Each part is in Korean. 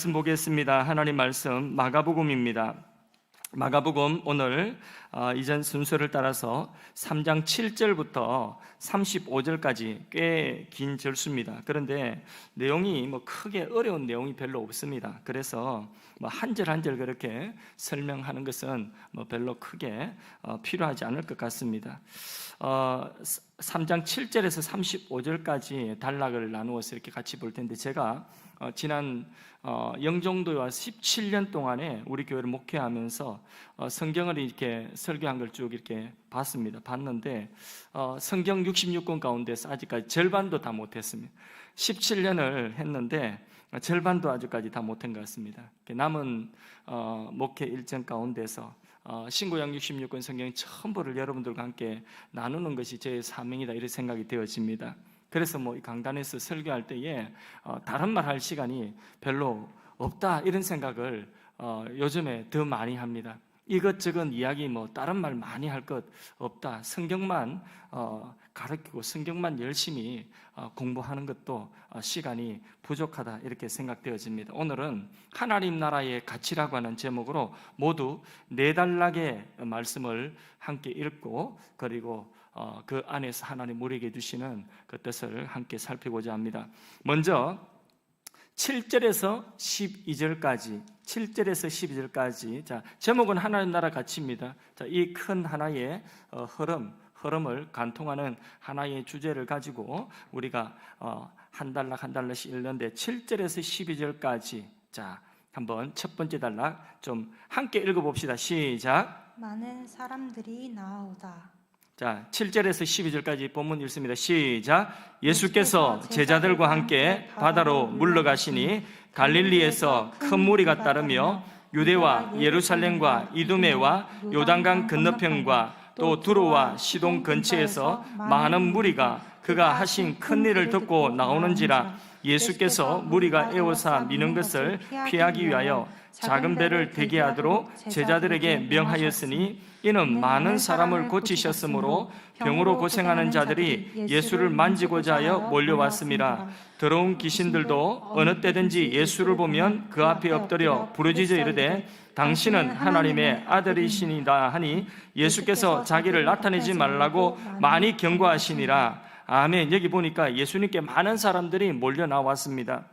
말씀 보겠습니다. 하나님 말씀 마가복음입니다. 마가복음 오늘 이전 순서를 따라서 3장 7절부터 35절까지 꽤 긴 절수입니다. 그런데 내용이 크게 어려운 내용이 별로 없습니다. 그래서 한 절 한 절 그렇게 설명하는 것은 별로 크게 필요하지 않을 것 같습니다. 3장 7절에서 35절까지 단락을 나누어서 이렇게 같이 볼 텐데, 제가 지난 영종도에 와 17년 동안에 우리 교회를 목회하면서 성경을 이렇게 설교한 걸 쭉 이렇게 봤는데 성경 66권 가운데서 아직까지 절반도 다 못했습니다. 17년을 했는데 절반도 아직까지 다 못한 것 같습니다. 남은 목회 일정 가운데서 신구약 66권 성경 전부를 여러분들과 함께 나누는 것이 제 사명이다, 이런 생각이 되어집니다. 그래서 이 강단에서 설교할 때에 다른 말 할 시간이 별로 없다, 이런 생각을 요즘에 더 많이 합니다. 이것저것 이야기 다른 말 많이 할 것 없다, 성경만 가르치고 성경만 열심히 공부하는 것도 시간이 부족하다, 이렇게 생각되어집니다. 오늘은 하나님 나라의 가치라고 하는 제목으로 모두 4단락의 말씀을 함께 읽고, 그리고 그 안에서 하나님 우리에게 주시는 그 뜻을 함께 살피고자 합니다. 먼저 7절에서 12절까지, 7절에서 12절까지. 자, 제목은 하나님 나라 가치입니다. 자, 이 큰 하나의 흐름을 간통하는 하나의 주제를 가지고 우리가 한 단락 한 단락씩 읽는데, 7절에서 12절까지. 자, 한번 첫 번째 단락 좀 함께 읽어봅시다. 시작. 많은 사람들이 나아오다. 자, 7절에서 12절까지 본문 읽습니다. 시작. 예수께서 제자들과 함께 바다로 물러가시니 갈릴리에서 큰 무리가 따르며 유대와 예루살렘과 이두메와 요단강 건너편과 또 두로와 시돈 근처에서 많은 무리가 그가 하신 큰 일을 듣고 나오는지라. 예수께서 무리가 에워싸 미는 것을 피하기 위하여 작은 배를 대기하도록 제자들에게 명하였으니, 이는 많은 사람을 고치셨으므로 병으로 고생하는 자들이 예수를 만지고자 하여 몰려왔습니다. 더러운 귀신들도 어느 때든지 예수를 보면 그 앞에 엎드려 부르짖어 이르되 당신은 하나님의 아들이시니라 하니, 예수께서 자기를 나타내지 말라고 많이 경고하시니라. 아멘. 여기 보니까 예수님께 많은 사람들이 몰려 나왔습니다.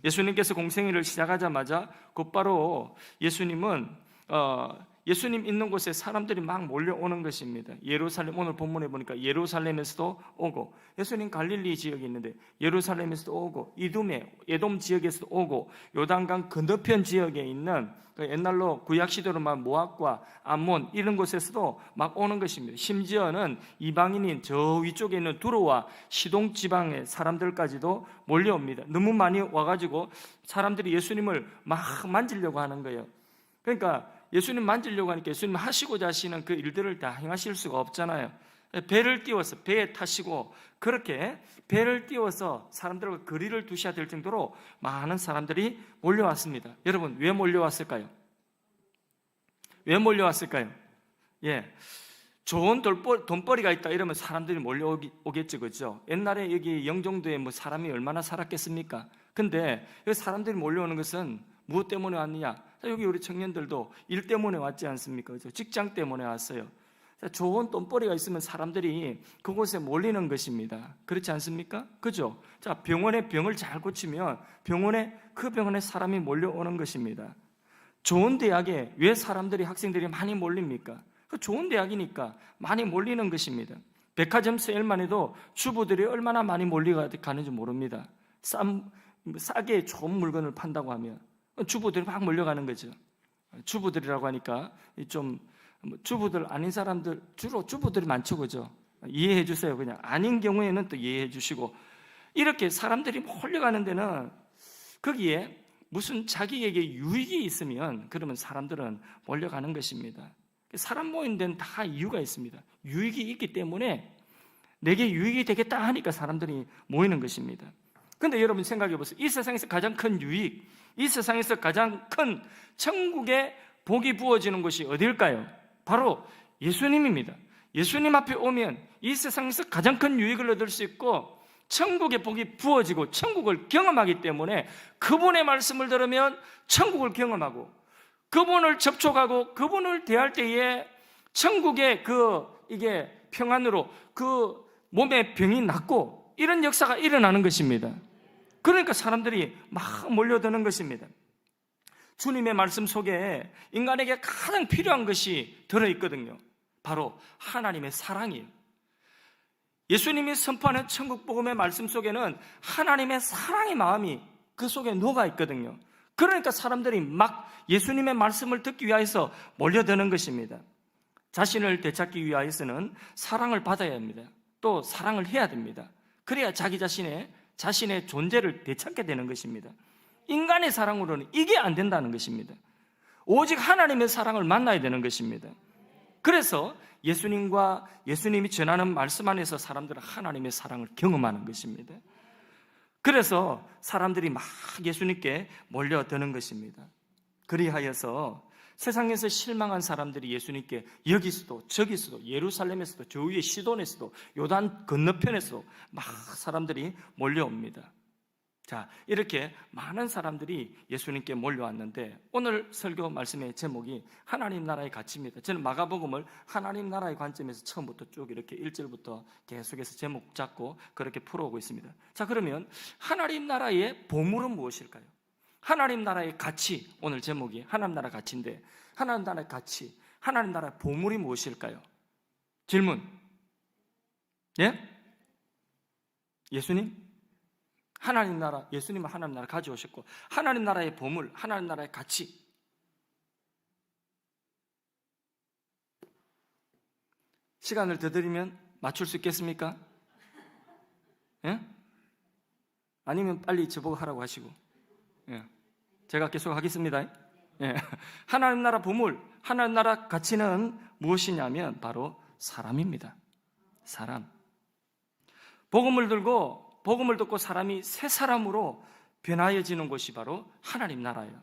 예수님께서 공생애를 시작하자마자 곧바로 예수님은 예수님 있는 곳에 사람들이 막 몰려오는 것입니다. 예루살렘, 오늘 본문에 보니까 예루살렘에서도 오고, 예수님 갈릴리 지역에 있는데 예루살렘에서도 오고, 이두메, 에돔 지역에서도 오고, 요단강 건너편 지역에 있는 옛날로 구약시대로 막 모압과 암몬 이런 곳에서도 막 오는 것입니다. 심지어는 이방인인 저 위쪽에 있는 두로와 시동 지방의 사람들까지도 몰려옵니다. 너무 많이 와가지고 사람들이 예수님을 막 만지려고 하는 거예요. 그러니까 예수님 만지려고 하니까 예수님 하시고자 하시는 그 일들을 다 행하실 수가 없잖아요. 배를 띄워서 배에 타시고, 그렇게 배를 띄워서 사람들과 거리를 두셔야 될 정도로 많은 사람들이 몰려왔습니다. 여러분, 왜 몰려왔을까요? 왜 몰려왔을까요? 예, 좋은 돈벌이가 있다 이러면 사람들이 몰려오겠죠, 그렇죠? 옛날에 여기 영종도에 사람이 얼마나 살았겠습니까? 근데 여기 사람들이 몰려오는 것은 무엇 때문에 왔느냐? 여기 우리 청년들도 일 때문에 왔지 않습니까? 그렇죠? 직장 때문에 왔어요. 좋은 돈벌이가 있으면 사람들이 그곳에 몰리는 것입니다. 그렇지 않습니까? 그죠? 자, 병원에 병을 잘 고치면 그 병원에 사람이 몰려오는 것입니다. 좋은 대학에 왜 사람들이, 학생들이 많이 몰립니까? 그 좋은 대학이니까 많이 몰리는 것입니다. 백화점 세일만 해도 주부들이 얼마나 많이 몰려가는지 모릅니다. 싸게 좋은 물건을 판다고 하면 주부들이 막 몰려가는 거죠. 주부들이라고 하니까 좀 주부들 아닌 사람들, 주로 주부들이 많죠, 그죠? 이해해 주세요. 그냥 아닌 경우에는 또 이해해 주시고, 이렇게 사람들이 몰려가는 데는 거기에 무슨 자기에게 유익이 있으면 그러면 사람들은 몰려가는 것입니다. 사람 모이는 데는 다 이유가 있습니다. 유익이 있기 때문에 내게 유익이 되겠다 하니까 사람들이 모이는 것입니다. 그런데 여러분 생각해 보세요. 이 세상에서 가장 큰 유익, 이 세상에서 가장 큰 천국의 복이 부어지는 곳이 어디일까요? 바로 예수님입니다. 예수님 앞에 오면 이 세상에서 가장 큰 유익을 얻을 수 있고, 천국의 복이 부어지고 천국을 경험하기 때문에 그분의 말씀을 들으면 천국을 경험하고 그분을 접촉하고 그분을 대할 때에 천국의 이게 평안으로 그 몸의 병이 낫고 이런 역사가 일어나는 것입니다. 그러니까 사람들이 막 몰려드는 것입니다. 주님의 말씀 속에 인간에게 가장 필요한 것이 들어있거든요. 바로 하나님의 사랑이에요. 예수님이 선포하는 천국 복음의 말씀 속에는 하나님의 사랑의 마음이 그 속에 녹아 있거든요. 그러니까 사람들이 막 예수님의 말씀을 듣기 위해서 몰려드는 것입니다. 자신을 되찾기 위해서는 사랑을 받아야 합니다. 또 사랑을 해야 됩니다. 그래야 자신의 존재를 되찾게 되는 것입니다. 인간의 사랑으로는 이게 안 된다는 것입니다. 오직 하나님의 사랑을 만나야 되는 것입니다. 그래서 예수님이 전하는 말씀 안에서 사람들은 하나님의 사랑을 경험하는 것입니다. 그래서 사람들이 막 예수님께 몰려드는 것입니다. 그리하여서 세상에서 실망한 사람들이 예수님께 여기서도 저기서도 예루살렘에서도 저 위에 시돈에서도 요단 건너편에서도 막 사람들이 몰려옵니다. 자, 이렇게 많은 사람들이 예수님께 몰려왔는데 오늘 설교 말씀의 제목이 하나님 나라의 가치입니다. 저는 마가복음을 하나님 나라의 관점에서 처음부터 쭉 이렇게 1절부터 계속해서 제목 잡고 그렇게 풀어오고 있습니다. 자, 그러면 하나님 나라의 보물은 무엇일까요? 하나님 나라의 가치, 오늘 제목이 하나님 나라 가치인데 하나님 나라의 가치, 하나님 나라의 보물이 무엇일까요? 질문. 예? 예수님? 하나님 나라, 예수님은 하나님 나라 가져오셨고 하나님 나라의 보물, 하나님 나라의 가치. 시간을 더 드리면 맞출 수 있겠습니까? 예? 아니면 빨리 저보고 하라고 하시고. 예. 제가 계속 하겠습니다. 예. 하나님 나라 보물, 하나님 나라 가치는 무엇이냐면 바로 사람입니다. 사람. 복음을 듣고 사람이 새 사람으로 변화해지는 곳이 바로 하나님 나라예요.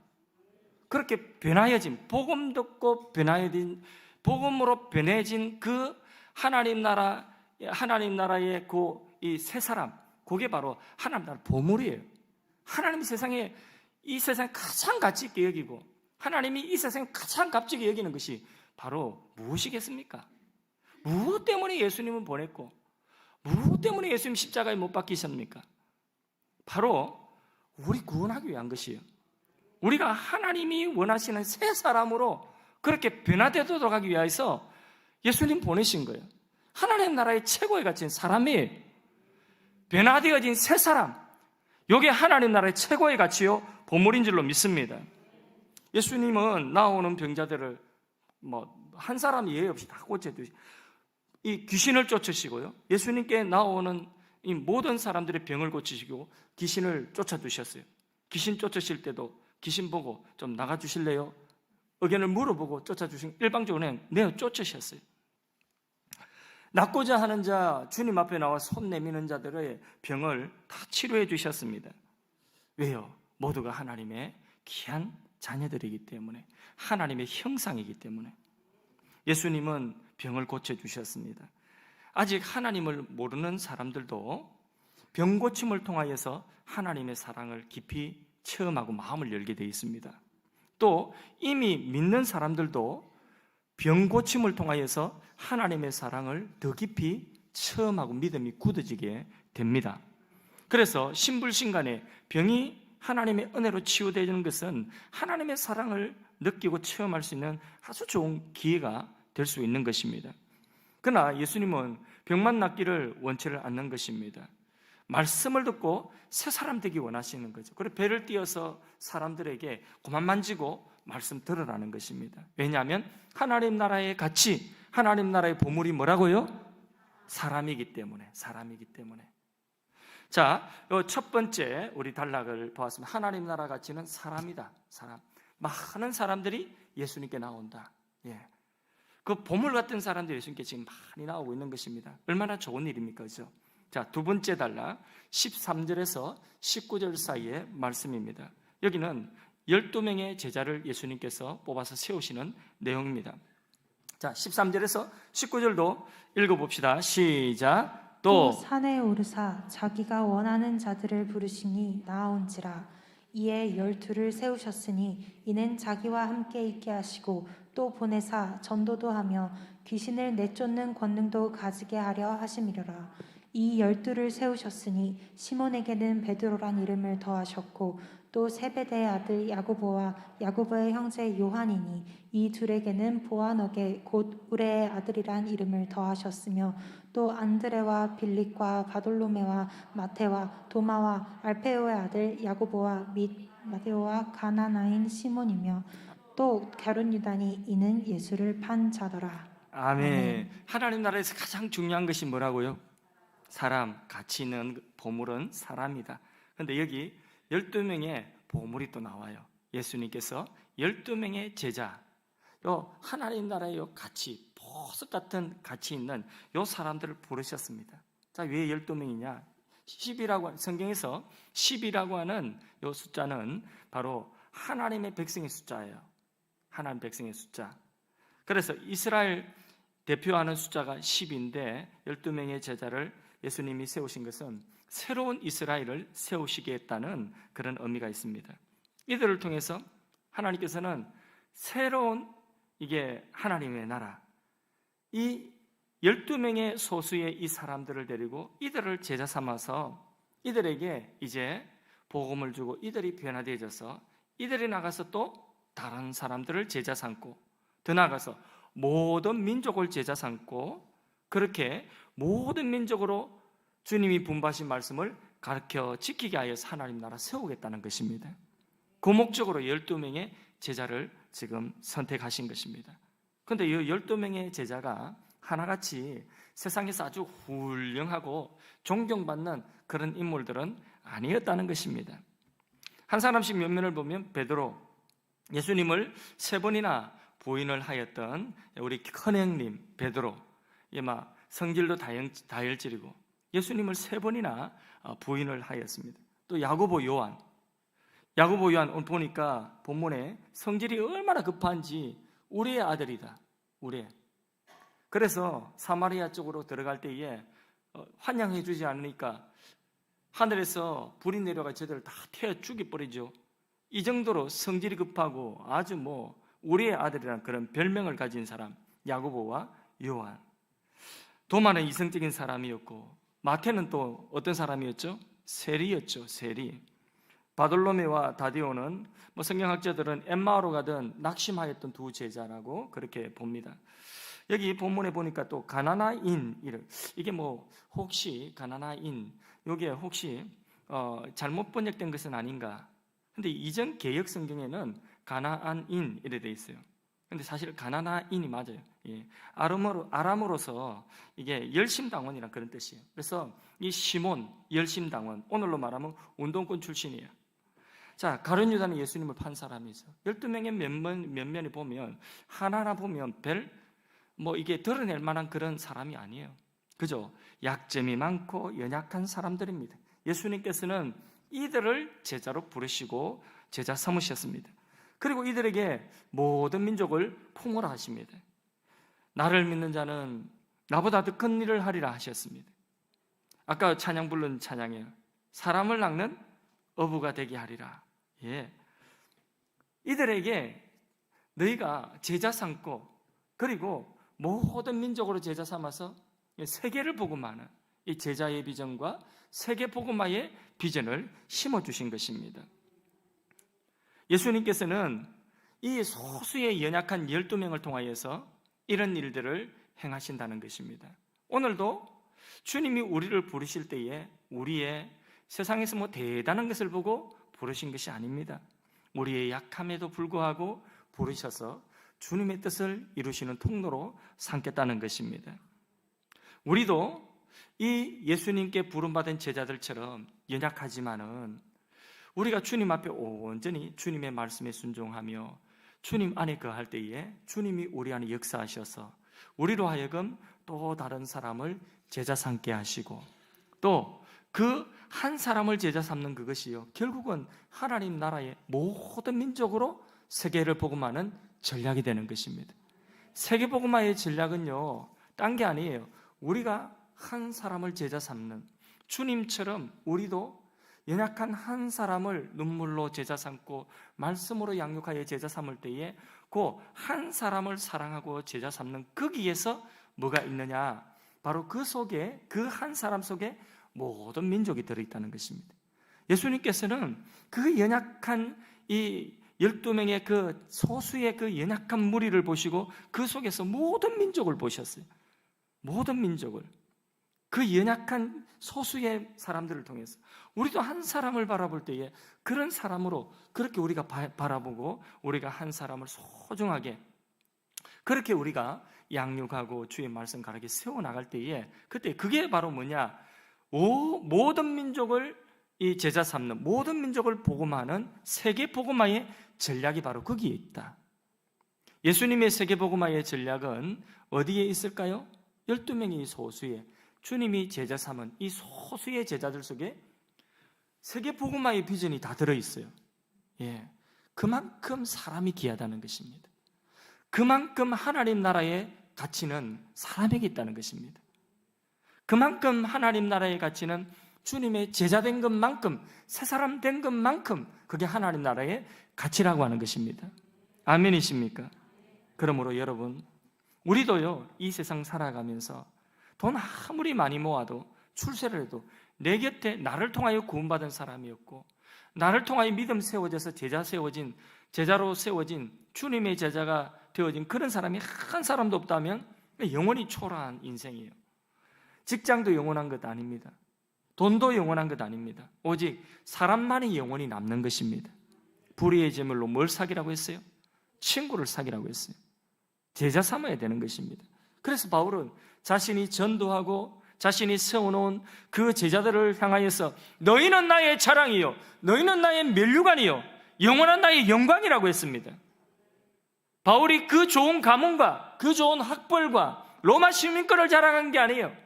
그렇게 변화해진, 복음 듣고 변화해진, 복음으로 변해진 그 하나님 나라의 이 새 사람, 그게 바로 하나님 나라 보물이에요. 하나님이 이 세상에 가장 가치 있게 여기고 하나님이 이 세상에 가장 값지게 여기는 것이 바로 무엇이겠습니까? 무엇 때문에 예수님을 보냈고 무엇 때문에 예수님 십자가에 못 박히셨습니까? 바로 우리 구원하기 위한 것이에요. 우리가 하나님이 원하시는 새 사람으로 그렇게 변화되도록 하기 위해서 예수님 보내신 거예요. 하나님 나라의 최고의 가치는 사람이 변화되어진 새 사람, 이게 하나님 나라의 최고의 가치요 보물인 줄로 믿습니다. 예수님은 나오는 병자들을 한 사람이 예외 없이 다 고쳐주시고 이 귀신을 쫓으시고요. 예수님께 나오는 이 모든 사람들의 병을 고치시고 귀신을 쫓아주셨어요. 귀신 쫓으실 때도 귀신 보고 좀 나가주실래요? 의견을 물어보고 쫓아주신 일방적으로 그냥 내어 쫓으셨어요. 낫고자 하는 자, 주님 앞에 나와 손 내미는 자들의 병을 다 치료해 주셨습니다. 왜요? 모두가 하나님의 귀한 자녀들이기 때문에, 하나님의 형상이기 때문에. 예수님은 병을 고쳐주셨습니다. 아직 하나님을 모르는 사람들도 병 고침을 통하여서 하나님의 사랑을 깊이 체험하고 마음을 열게 되어 있습니다. 또 이미 믿는 사람들도 병 고침을 통하여서 하나님의 사랑을 더 깊이 체험하고 믿음이 굳어지게 됩니다. 그래서 신불신간에 병이 하나님의 은혜로 치유되는 것은 하나님의 사랑을 느끼고 체험할 수 있는 아주 좋은 기회가 될 수 있는 것입니다. 그러나 예수님은 병만 낫기를 원치를 않는 것입니다. 말씀을 듣고 새 사람 되기 원하시는 거죠. 그래서 배를 띄어서 사람들에게 그만 만지고 말씀 들으라는 것입니다. 왜냐하면 하나님 나라의 가치, 하나님 나라의 보물이 뭐라고요? 사람이기 때문에. 자, 첫 번째 우리 단락을 보았습니다. 하나님 나라 가치는 사람이다. 사람. 많은 사람들이 예수님께 나온다. 예. 그 보물 같은 사람들이 예수님께 지금 많이 나오고 있는 것입니다. 얼마나 좋은 일입니까? 그죠? 자, 두 번째 단락 13절에서 19절 사이의 말씀입니다. 여기는 12명의 제자를 예수님께서 뽑아서 세우시는 내용입니다. 자, 13절에서 19절도 읽어봅시다. 시작. 또 산에 오르사 자기가 원하는 자들을 부르시니 나아온지라. 이에 12를 세우셨으니 이는 자기와 함께 있게 하시고 또 보내사 전도도 하며 귀신을 내쫓는 권능도 가지게 하려 하심이로라. 이 12를 세우셨으니 시몬에게는 베드로란 이름을 더하셨고 또 세베대의 아들 야고보와 야고보의 형제 요한이니 이 둘에게는 보아너게 곧 우레의 아들이란 이름을 더하셨으며 또 안드레와 빌립과 바돌로메와 마테와 도마와 알페오의 아들 야고보와 및 마테오와 가나나인 시몬이며 또 가룟 유다니 이는 예수를 판 자더라. 아멘. 하나님 나라에서 가장 중요한 것이 뭐라고요? 사람, 가치 있는 보물은 사람이다. 그런데 여기 12명의 보물이 또 나와요. 예수님께서 12명의 제자, 요 하나님 나라의 요 가치, 보석 같은 가치 있는 요 사람들을 부르셨습니다. 자, 왜 12명이냐? 10이라고 성경에서 10이라고 하는 요 숫자는 바로 하나님의 백성의 숫자예요. 하나님 백성의 숫자. 그래서 이스라엘 대표하는 숫자가 10인데 12명의 제자를 예수님이 세우신 것은 새로운 이스라엘을 세우시겠다는 그런 의미가 있습니다. 이들을 통해서 하나님께서는 새로운 이게 하나님의 나라, 이 12명의 소수의 이 사람들을 데리고 이들을 제자 삼아서 이들에게 이제 복음을 주고 이들이 변화되어져서 이들이 나가서 또 다른 사람들을 제자 삼고 더 나아가서 모든 민족을 제자 삼고 그렇게 모든 민족으로 주님이 분부하신 말씀을 가르쳐 지키게 하여서 하나님 나라 세우겠다는 것입니다. 그 목적으로 12명의 제자를 지금 선택하신 것입니다. 그런데 이 12명의 제자가 하나같이 세상에서 아주 훌륭하고 존경받는 그런 인물들은 아니었다는 것입니다. 한 사람씩 면면을 보면 베드로, 예수님을 3번이나 부인을 하였던 우리 큰형님 베드로, 막 성질도 다혈질이고 예수님을 3번이나 부인을 하였습니다. 또 야고보 요한 오늘 보니까 본문에 성질이 얼마나 급한지 우리의 아들이다. 우리. 그래서 사마리아 쪽으로 들어갈 때에 환영해 주지 않으니까 하늘에서 불이 내려가 저들을 다 태워 죽여버리죠. 이 정도로 성질이 급하고 아주 우리의 아들이라는 그런 별명을 가진 사람 야고보와 요한. 도마는 이성적인 사람이었고 마태는 또 어떤 사람이었죠? 세리였죠. 세리. 바돌로메와 다디오는 성경학자들은 엠마오로 가던 낙심하였던 두 제자라고 그렇게 봅니다. 여기 본문에 보니까 또 가나나인, 이게 혹시 가나나인 이게 혹시 잘못 번역된 것은 아닌가? 근데 이전 개역 성경에는 가나안인 이래 돼 있어요. 근데 사실 가나나인이 맞아요. 예. 아람어로서 이게 열심당원이란 그런 뜻이에요. 그래서 이 시몬 열심당원, 오늘로 말하면 운동권 출신이에요. 자, 가룟 유다는 예수님을 판 사람이죠. 12명의 면면이 보면 하나하나 보면 이게 드러낼 만한 그런 사람이 아니에요. 그죠? 약점이 많고 연약한 사람들입니다. 예수님께서는 이들을 제자로 부르시고 제자 삼으셨습니다. 그리고 이들에게 모든 민족을 품으라 하십니다. 나를 믿는 자는 나보다 더 큰 일을 하리라 하셨습니다. 아까 찬양 부른 찬양이에요. 사람을 낚는 어부가 되게 하리라. 예. 이들에게 너희가 제자 삼고 그리고 모든 민족으로 제자 삼아서 세계를 복음하는 이 제자의 비전과 세계 복음화의 비전을 심어주신 것입니다. 예수님께서는 이 소수의 연약한 12명을 통하여서 이런 일들을 행하신다는 것입니다. 오늘도 주님이 우리를 부르실 때에 우리의 세상에서 대단한 것을 보고 부르신 것이 아닙니다. 우리의 약함에도 불구하고 부르셔서 주님의 뜻을 이루시는 통로로 삼겠다는 것입니다. 우리도 이 예수님께 부름받은 제자들처럼 연약하지만은 우리가 주님 앞에 온전히 주님의 말씀에 순종하며 주님 안에 거할 때에 주님이 우리 안에 역사하셔서 우리로 하여금 또 다른 사람을 제자 삼게 하시고 또 그 한 사람을 제자 삼는 그것이요 결국은 하나님 나라의 모든 민족으로 세계를 복음하는 전략이 되는 것입니다. 세계 복음화의 전략은요 딴 게 아니에요. 우리가 한 사람을 제자 삼는 주님처럼 우리도 연약한 한 사람을 눈물로 제자 삼고 말씀으로 양육하여 제자 삼을 때에 그 한 사람을 사랑하고 제자 삼는 거기에서 뭐가 있느냐? 바로 그 속에, 그 한 사람 속에 모든 민족이 들어있다는 것입니다. 예수님께서는 그 연약한 이 12명의 그 소수의 그 연약한 무리를 보시고 그 속에서 모든 민족을 보셨어요. 모든 민족을. 그 연약한 소수의 사람들을 통해서 우리도 한 사람을 바라볼 때에 그런 사람으로 그렇게 우리가 바라보고 우리가 한 사람을 소중하게 그렇게 우리가 양육하고 주의 말씀 가르쳐 세워나갈 때에 그때 그게 바로 뭐냐? 모든 민족을 이 제자 삼는 모든 민족을 복음하는 세계 복음화의 전략이 바로 거기에 있다. 예수님의 세계 복음화의 전략은 어디에 있을까요? 12명의 소수의 주님이 제자 삼은 이 소수의 제자들 속에 세계 복음화의 비전이 다 들어있어요. 예, 그만큼 사람이 귀하다는 것입니다. 그만큼 하나님 나라의 가치는 사람에게 있다는 것입니다. 그만큼 하나님 나라의 가치는 주님의 제자 된 것만큼, 새 사람 된 것만큼 그게 하나님 나라의 가치라고 하는 것입니다. 아멘이십니까? 그러므로 여러분, 우리도요 이 세상 살아가면서 돈 아무리 많이 모아도 출세를 해도 내 곁에 나를 통하여 구원받은 사람이 없고 나를 통하여 믿음 세워져서 제자로 세워진 주님의 제자가 되어진 그런 사람이 한 사람도 없다면 영원히 초라한 인생이에요. 직장도 영원한 것 아닙니다. 돈도 영원한 것 아닙니다. 오직 사람만이 영원히 남는 것입니다. 불의의 제물로 뭘 사기라고 했어요? 친구를 사기라고 했어요. 제자 삼아야 되는 것입니다. 그래서 바울은 자신이 전도하고 자신이 세워놓은 그 제자들을 향하여서 너희는 나의 자랑이요 너희는 나의 면류관이요 영원한 나의 영광이라고 했습니다. 바울이 그 좋은 가문과 그 좋은 학벌과 로마 시민권을 자랑한 게 아니에요.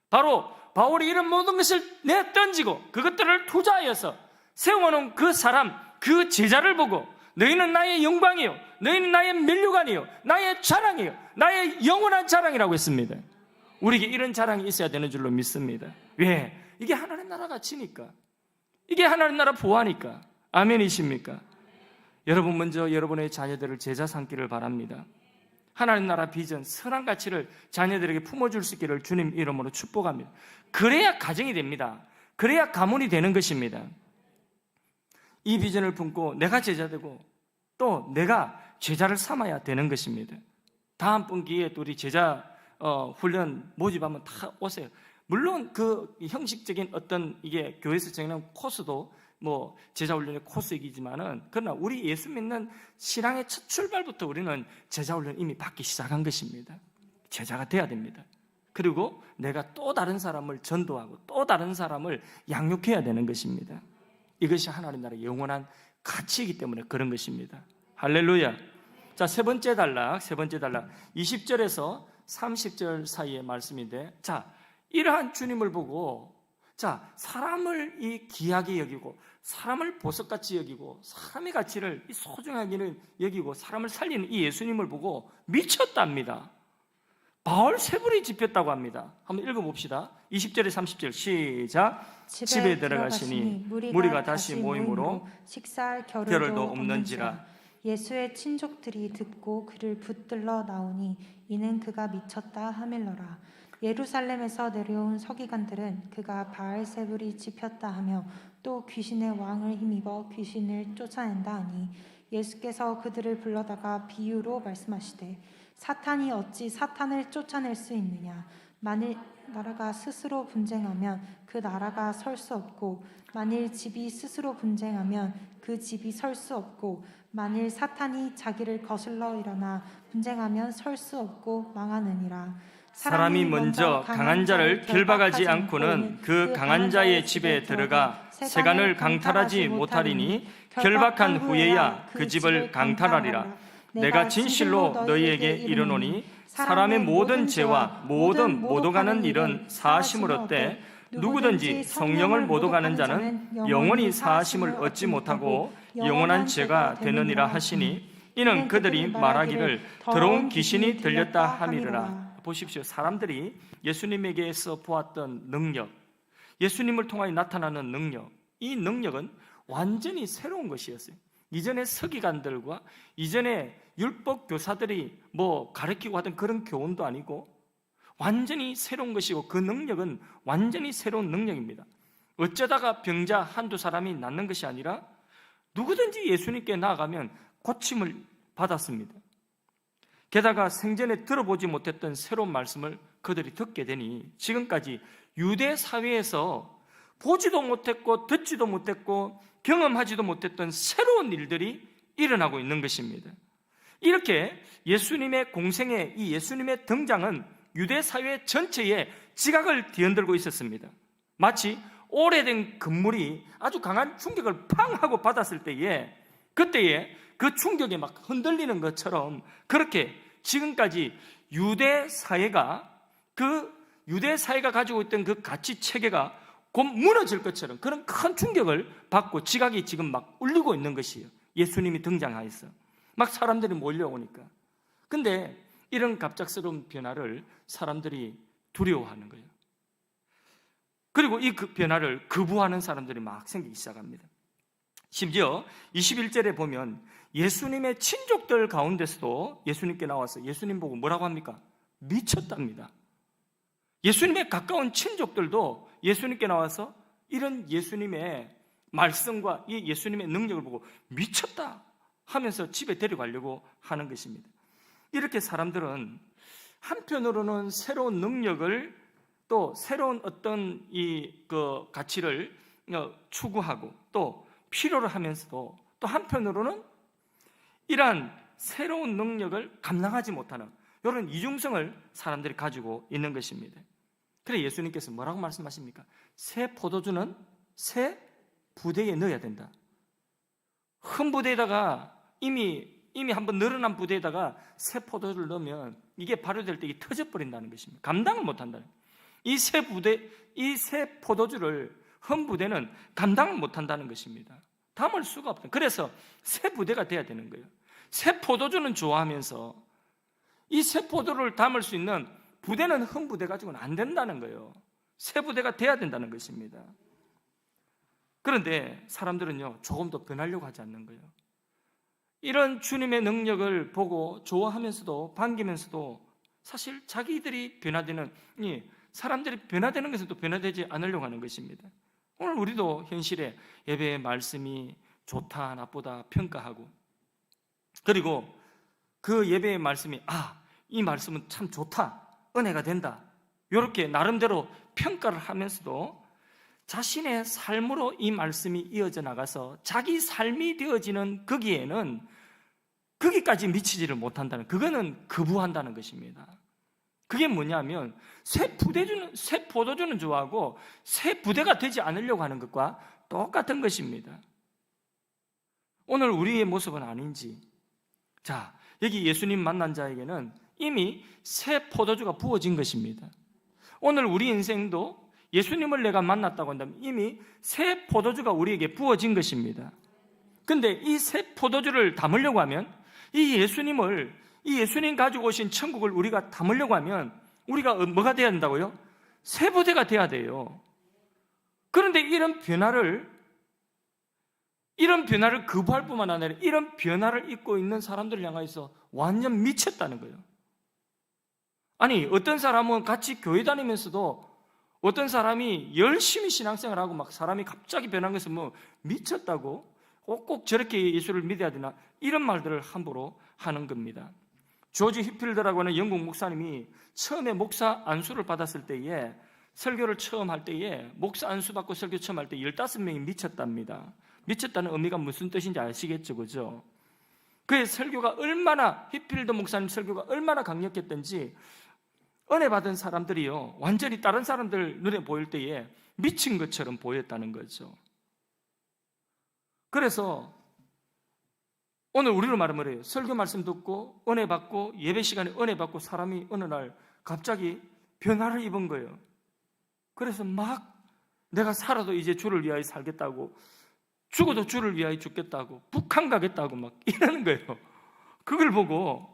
바로 바울이 이런 모든 것을 내던지고 그것들을 투자하여서 세워놓은 그 사람, 그 제자를 보고 너희는 나의 영광이요 너희는 나의 면류관이요 나의 자랑이요 나의 영원한 자랑이라고 했습니다. 우리에게 이런 자랑이 있어야 되는 줄로 믿습니다. 왜? 이게 하나님 나라 가치니까. 이게 하나님 나라 보아니까. 아멘이십니까? 여러분 먼저 여러분의 자녀들을 제자 삼기를 바랍니다. 하나님 나라 비전, 선한 가치를 자녀들에게 품어줄 수 있기를 주님 이름으로 축복합니다. 그래야 가정이 됩니다. 그래야 가문이 되는 것입니다. 이 비전을 품고 내가 제자 되고 또 내가 제자를 삼아야 되는 것입니다. 다음번 기회에 또 우리 제자 훈련 모집하면 다 오세요. 물론 그 형식적인 어떤 이게 교회에서 정하는 코스도 뭐 제자 훈련의 코스이지만은 그러나 우리 예수 믿는 신앙의 첫 출발부터 우리는 제자 훈련 이미 받기 시작한 것입니다. 제자가 돼야 됩니다. 그리고 내가 또 다른 사람을 전도하고 또 다른 사람을 양육해야 되는 것입니다. 이것이 하나님 나라의 영원한 가치이기 때문에 그런 것입니다. 할렐루야. 자, 세 번째 단락 20절에서 30절 사이의 말씀인데, 자, 이러한 주님을 보고, 자, 사람을 이 귀하게 여기고, 사람을 보석같이 여기고, 사람의 가치를 소중하게 여기고, 사람을 살리는 이 예수님을 보고 미쳤답니다. 바울 세불이 집혔다고 합니다. 한번 읽어봅시다. 20절에 30절 시작. 집에 들어가시니 무리가 다시 모임으로 식사할 겨를도 없는지라. 예수의 친족들이 듣고 그를 붙들러 나오니 이는 그가 미쳤다 하밀러라. 예루살렘에서 내려온 서기관들은 그가 바알세불이 집혔다 하며 또 귀신의 왕을 힘입어 귀신을 쫓아낸다 하니 예수께서 그들을 불러다가 비유로 말씀하시되 사탄이 어찌 사탄을 쫓아낼 수 있느냐. 만일 나라가 스스로 분쟁하면 그 나라가 설 수 없고 만일 집이 스스로 분쟁하면 그 집이 설 수 없고 만일 사탄이 자기를 거슬러 일어나 분쟁하면 설 수 없고 망하느니라. 사람이 먼저 강한 자를 결박하지 않고는 그 강한 자의 집에 들어가 세간을 강탈하지 못하리니 결박한 후에야 그 집을 강탈하리라. 내가 진실로 너희에게 이르노니 사람의 모든 죄와 모든 모독하는 일은 사하심을 얻되 누구든지 성령을 모독하는 자는 영원히 사하심을 얻지 못하고 영원한 죄가 되느니라 하시니 이는 그들이 말하기를 더러운 귀신이 들렸다 함이르라. 보십시오. 사람들이 예수님에게서 보았던 능력, 예수님을 통하여 나타나는 능력, 이 능력은 완전히 새로운 것이었어요. 이전에 서기관들과 이전에 율법 교사들이 가르치고 하던 그런 교훈도 아니고 완전히 새로운 것이고, 그 능력은 완전히 새로운 능력입니다. 어쩌다가 병자 한두 사람이 낫는 것이 아니라 누구든지 예수님께 나아가면 고침을 받았습니다. 게다가 생전에 들어보지 못했던 새로운 말씀을 그들이 듣게 되니 지금까지 유대 사회에서 보지도 못했고 듣지도 못했고 경험하지도 못했던 새로운 일들이 일어나고 있는 것입니다. 이렇게 예수님의 공생애, 이 예수님의 등장은 유대 사회 전체에 지각을 뒤흔들고 있었습니다. 마치 오래된 건물이 아주 강한 충격을 팡 하고 받았을 때에, 그때에 그 충격에 막 흔들리는 것처럼, 그렇게 지금까지 유대 사회가 가지고 있던 그 가치 체계가 곧 무너질 것처럼 그런 큰 충격을 받고 지각이 지금 막 울리고 있는 것이에요. 예수님이 등장하여서 막 사람들이 몰려오니까. 근데 이런 갑작스러운 변화를 사람들이 두려워하는 거예요. 그리고 이 변화를 거부하는 사람들이 막 생기기 시작합니다. 심지어 21절에 보면 예수님의 친족들 가운데서도 예수님께 나와서 예수님 보고 뭐라고 합니까? 미쳤답니다. 예수님의 가까운 친족들도 예수님께 나와서 이런 예수님의 말씀과 이 예수님의 능력을 보고 미쳤다 하면서 집에 데려가려고 하는 것입니다. 이렇게 사람들은 한편으로는 새로운 능력을, 또 새로운 어떤 가치를 추구하고 또 필요로 하면서도, 또 한편으로는 이러한 새로운 능력을 감당하지 못하는 이런 이중성을 사람들이 가지고 있는 것입니다. 그래 예수님께서 뭐라고 말씀하십니까? 새 포도주는 새 부대에 넣어야 된다. 큰 부대에다가 이미 한번 늘어난 부대에다가 새 포도주를 넣으면 이게 발효될 때 이게 터져버린다는 것입니다. 감당을 못한다는 거예요. 이 새 포도주를 한 부대는 감당을 못한다는 것입니다. 담을 수가 없다. 그래서 새 부대가 돼야 되는 거예요. 새 포도주는 좋아하면서 이 새 포도를 담을 수 있는 부대는 한 부대 가지고는 안 된다는 거예요. 새 부대가 돼야 된다는 것입니다. 그런데 사람들은요, 조금 더 변하려고 하지 않는 거예요. 이런 주님의 능력을 보고 좋아하면서도 반기면서도 사실 자기들이 변화되는, 사람들이 변화되는 것에도 변화되지 않으려고 하는 것입니다. 오늘 우리도 현실에 예배의 말씀이 좋다 나쁘다 평가하고, 그리고 그 예배의 말씀이 이 말씀은 참 좋다, 은혜가 된다, 이렇게 나름대로 평가를 하면서도 자신의 삶으로 이 말씀이 이어져 나가서 자기 삶이 되어지는 거기에는 거기까지 미치지를 못한다는, 그거는 거부한다는 것입니다. 그게 뭐냐면 새 포도주는 좋아하고 새 부대가 되지 않으려고 하는 것과 똑같은 것입니다. 오늘 우리의 모습은 아닌지, 자, 여기 예수님 만난 자에게는 이미 새 포도주가 부어진 것입니다. 오늘 우리 인생도 예수님을 내가 만났다고 한다면 이미 새 포도주가 우리에게 부어진 것입니다. 근데 이 새 포도주를 담으려고 하면 이 예수님 가지고 오신 천국을 우리가 담으려고 하면 우리가 뭐가 돼야 된다고요? 새 부대가 돼야 돼요. 그런데 이런 변화를 거부할 뿐만 아니라 이런 변화를 입고 있는 사람들을 향해서 완전 미쳤다는 거예요. 아니, 어떤 사람은 같이 교회 다니면서도 어떤 사람이 열심히 신앙생활하고 막 사람이 갑자기 변한 것은 미쳤다고, 꼭 저렇게 예수를 믿어야 되나, 이런 말들을 함부로 하는 겁니다. 조지 히필드라고 하는 영국 목사님이 처음에 목사 안수를 받았을 때에, 설교를 처음 할 때에, 목사 안수 받고 설교 처음 할 때 15명이 미쳤답니다. 미쳤다는 의미가 무슨 뜻인지 아시겠죠, 그죠? 그의 설교가 히필드 목사님 설교가 얼마나 강력했던지 은혜 받은 사람들이요, 완전히 다른 사람들 눈에 보일 때에 미친 것처럼 보였다는 거죠. 그래서 오늘 우리로 말하면 그래요. 설교 말씀 듣고 은혜 받고 예배 시간에 은혜 받고 사람이 어느 날 갑자기 변화를 입은 거예요. 그래서 막 내가 살아도 이제 주를 위하여 살겠다고, 죽어도 주를 위하여 죽겠다고, 북한 가겠다고 막 이러는 거예요. 그걸 보고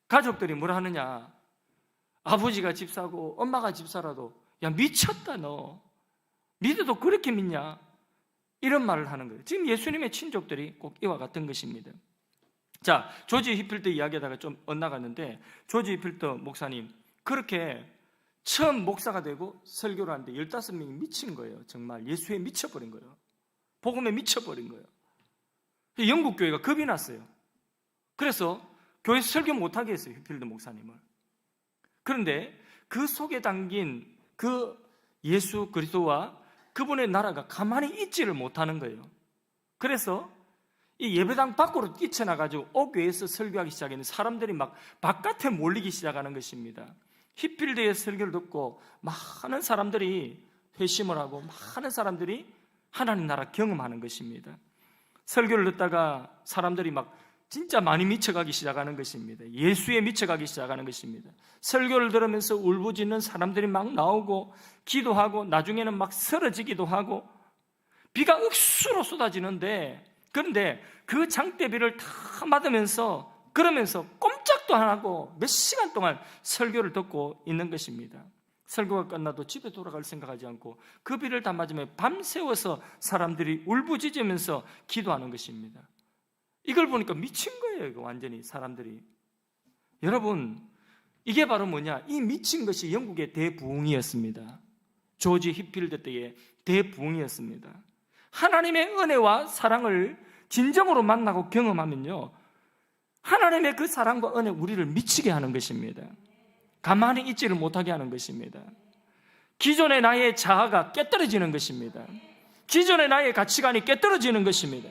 가족들이 뭐라 하느냐, 아버지가 집사고 엄마가 집사라도 야 미쳤다 너 믿어도 그렇게 믿냐 이런 말을 하는 거예요. 지금 예수님의 친족들이 꼭 이와 같은 것입니다. 자, 조지 히필더 이야기하다가 좀 엇나갔는데 조지 히필더 목사님 그렇게 처음 목사가 되고 설교를 하는데 15명이 미친 거예요. 정말 예수에 미쳐버린 거예요. 복음에 미쳐버린 거예요. 영국 교회가 겁이 났어요. 그래서 교회에서 설교 못하게 했어요. 히필더 목사님을. 그런데 그 속에 담긴 그 예수 그리스도와 그분의 나라가 가만히 있지를 못하는 거예요. 그래서 이 예배당 밖으로 뛰쳐나가지고 옥교회에서 설교하기 시작했는데 사람들이 막 바깥에 몰리기 시작하는 것입니다. 히필드의 설교를 듣고 많은 사람들이 회심을 하고 많은 사람들이 하나님 나라 경험하는 것입니다. 설교를 듣다가 사람들이 막 진짜 많이 미쳐가기 시작하는 것입니다. 예수에 미쳐가기 시작하는 것입니다. 설교를 들으면서 울부짖는 사람들이 막 나오고 기도하고 나중에는 막 쓰러지기도 하고 비가 억수로 쏟아지는데 그런데 그 장대비를 다 맞으면서 그러면서 꼼짝도 안 하고 몇 시간 동안 설교를 듣고 있는 것입니다. 설교가 끝나도 집에 돌아갈 생각하지 않고 그 비를 다 맞으며 밤새워서 사람들이 울부짖으면서 기도하는 것입니다. 이걸 보니까 미친 거예요. 이거 완전히 사람들이. 여러분 이게 바로 뭐냐? 이 미친 것이 영국의 대부흥이었습니다. 조지 히필드 때의 대부흥이었습니다. 하나님의 은혜와 사랑을 진정으로 만나고 경험하면요 하나님의 그 사랑과 은혜 우리를 미치게 하는 것입니다. 가만히 있지를 못하게 하는 것입니다. 기존의 나의 자아가 깨떨어지는 것입니다. 기존의 나의 가치관이 깨떨어지는 것입니다.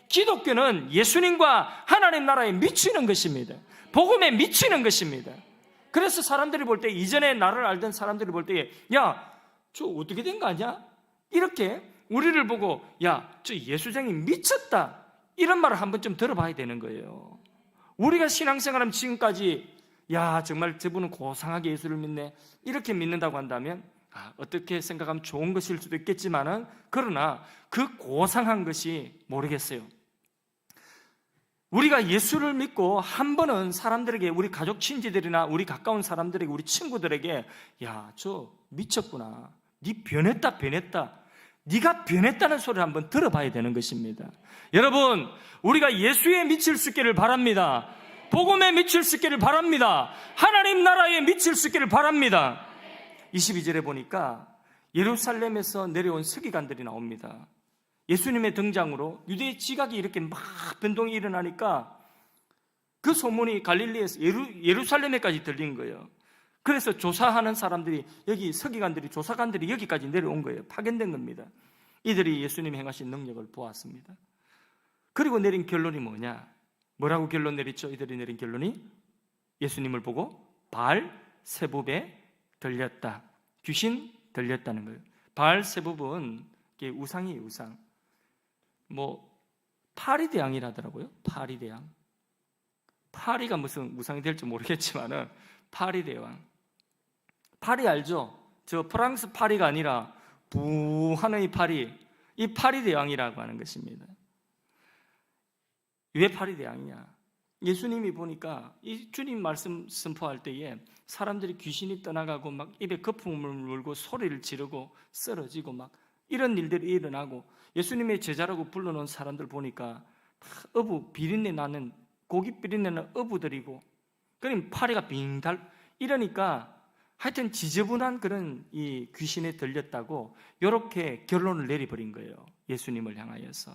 기독교는 예수님과 하나님 나라에 미치는 것입니다. 복음에 미치는 것입니다. 그래서 사람들이 볼 때 이전에 나를 알던 사람들이 볼 때 야, 저 어떻게 된 거 아니야? 이렇게 우리를 보고 야, 저 예수쟁이 미쳤다 이런 말을 한번 좀 들어봐야 되는 거예요. 우리가 신앙생활하면 지금까지 야 정말 저분은 고상하게 예수를 믿네 이렇게 믿는다고 한다면 어떻게 생각하면 좋은 것일 수도 있겠지만은 그러나 그 고상한 것이 모르겠어요. 우리가 예수를 믿고 한 번은 사람들에게 우리 가족 친지들이나 우리 가까운 사람들에게 우리 친구들에게 야 저 미쳤구나 네 변했다 네가 변했다는 소리를 한번 들어봐야 되는 것입니다. 여러분 우리가 예수에 미칠 수 있기를 바랍니다. 복음에 미칠 수 있기를 바랍니다. 하나님 나라에 미칠 수 있기를 바랍니다. 22절에 보니까 예루살렘에서 내려온 서기관들이 나옵니다. 예수님의 등장으로 유대의 지각이 이렇게 막 변동이 일어나니까 그 소문이 갈릴리에서 예루살렘에까지 들린 거예요. 그래서 조사하는 사람들이 여기 서기관들이 조사관들이 여기까지 내려온 거예요. 파견된 겁니다. 이들이 예수님이 행하신 능력을 보았습니다. 그리고 내린 결론이 뭐냐? 뭐라고 결론 내렸죠? 이들이 내린 결론이 예수님을 보고 바알세붑에 들렸다. 귀신 들렸다는 거예요. 바알세붑은 우상이에요. 우상. 파리대왕이라더라고요. 파리대왕. 파리가 무슨 우상이 될지 모르겠지만은 파리대왕. 파리 알죠? 저 프랑스 파리가 아니라 부하는 이 파리. 이 파리대왕이라고 하는 것입니다. 왜 파리대왕이냐? 예수님이 보니까 이 주님 말씀 선포할 때에 사람들이 귀신이 떠나가고 막 입에 거품을 물고 소리를 지르고 쓰러지고 막 이런 일들이 일어나고 예수님의 제자라고 불러놓은 사람들 보니까 다 비린내 나는 고기 비린내는 어부들이고 그럼 파리가 빙달 이러니까 하여튼 지저분한 그런 이 귀신에 들렸다고 이렇게 결론을 내려버린 거예요. 예수님을 향하여서.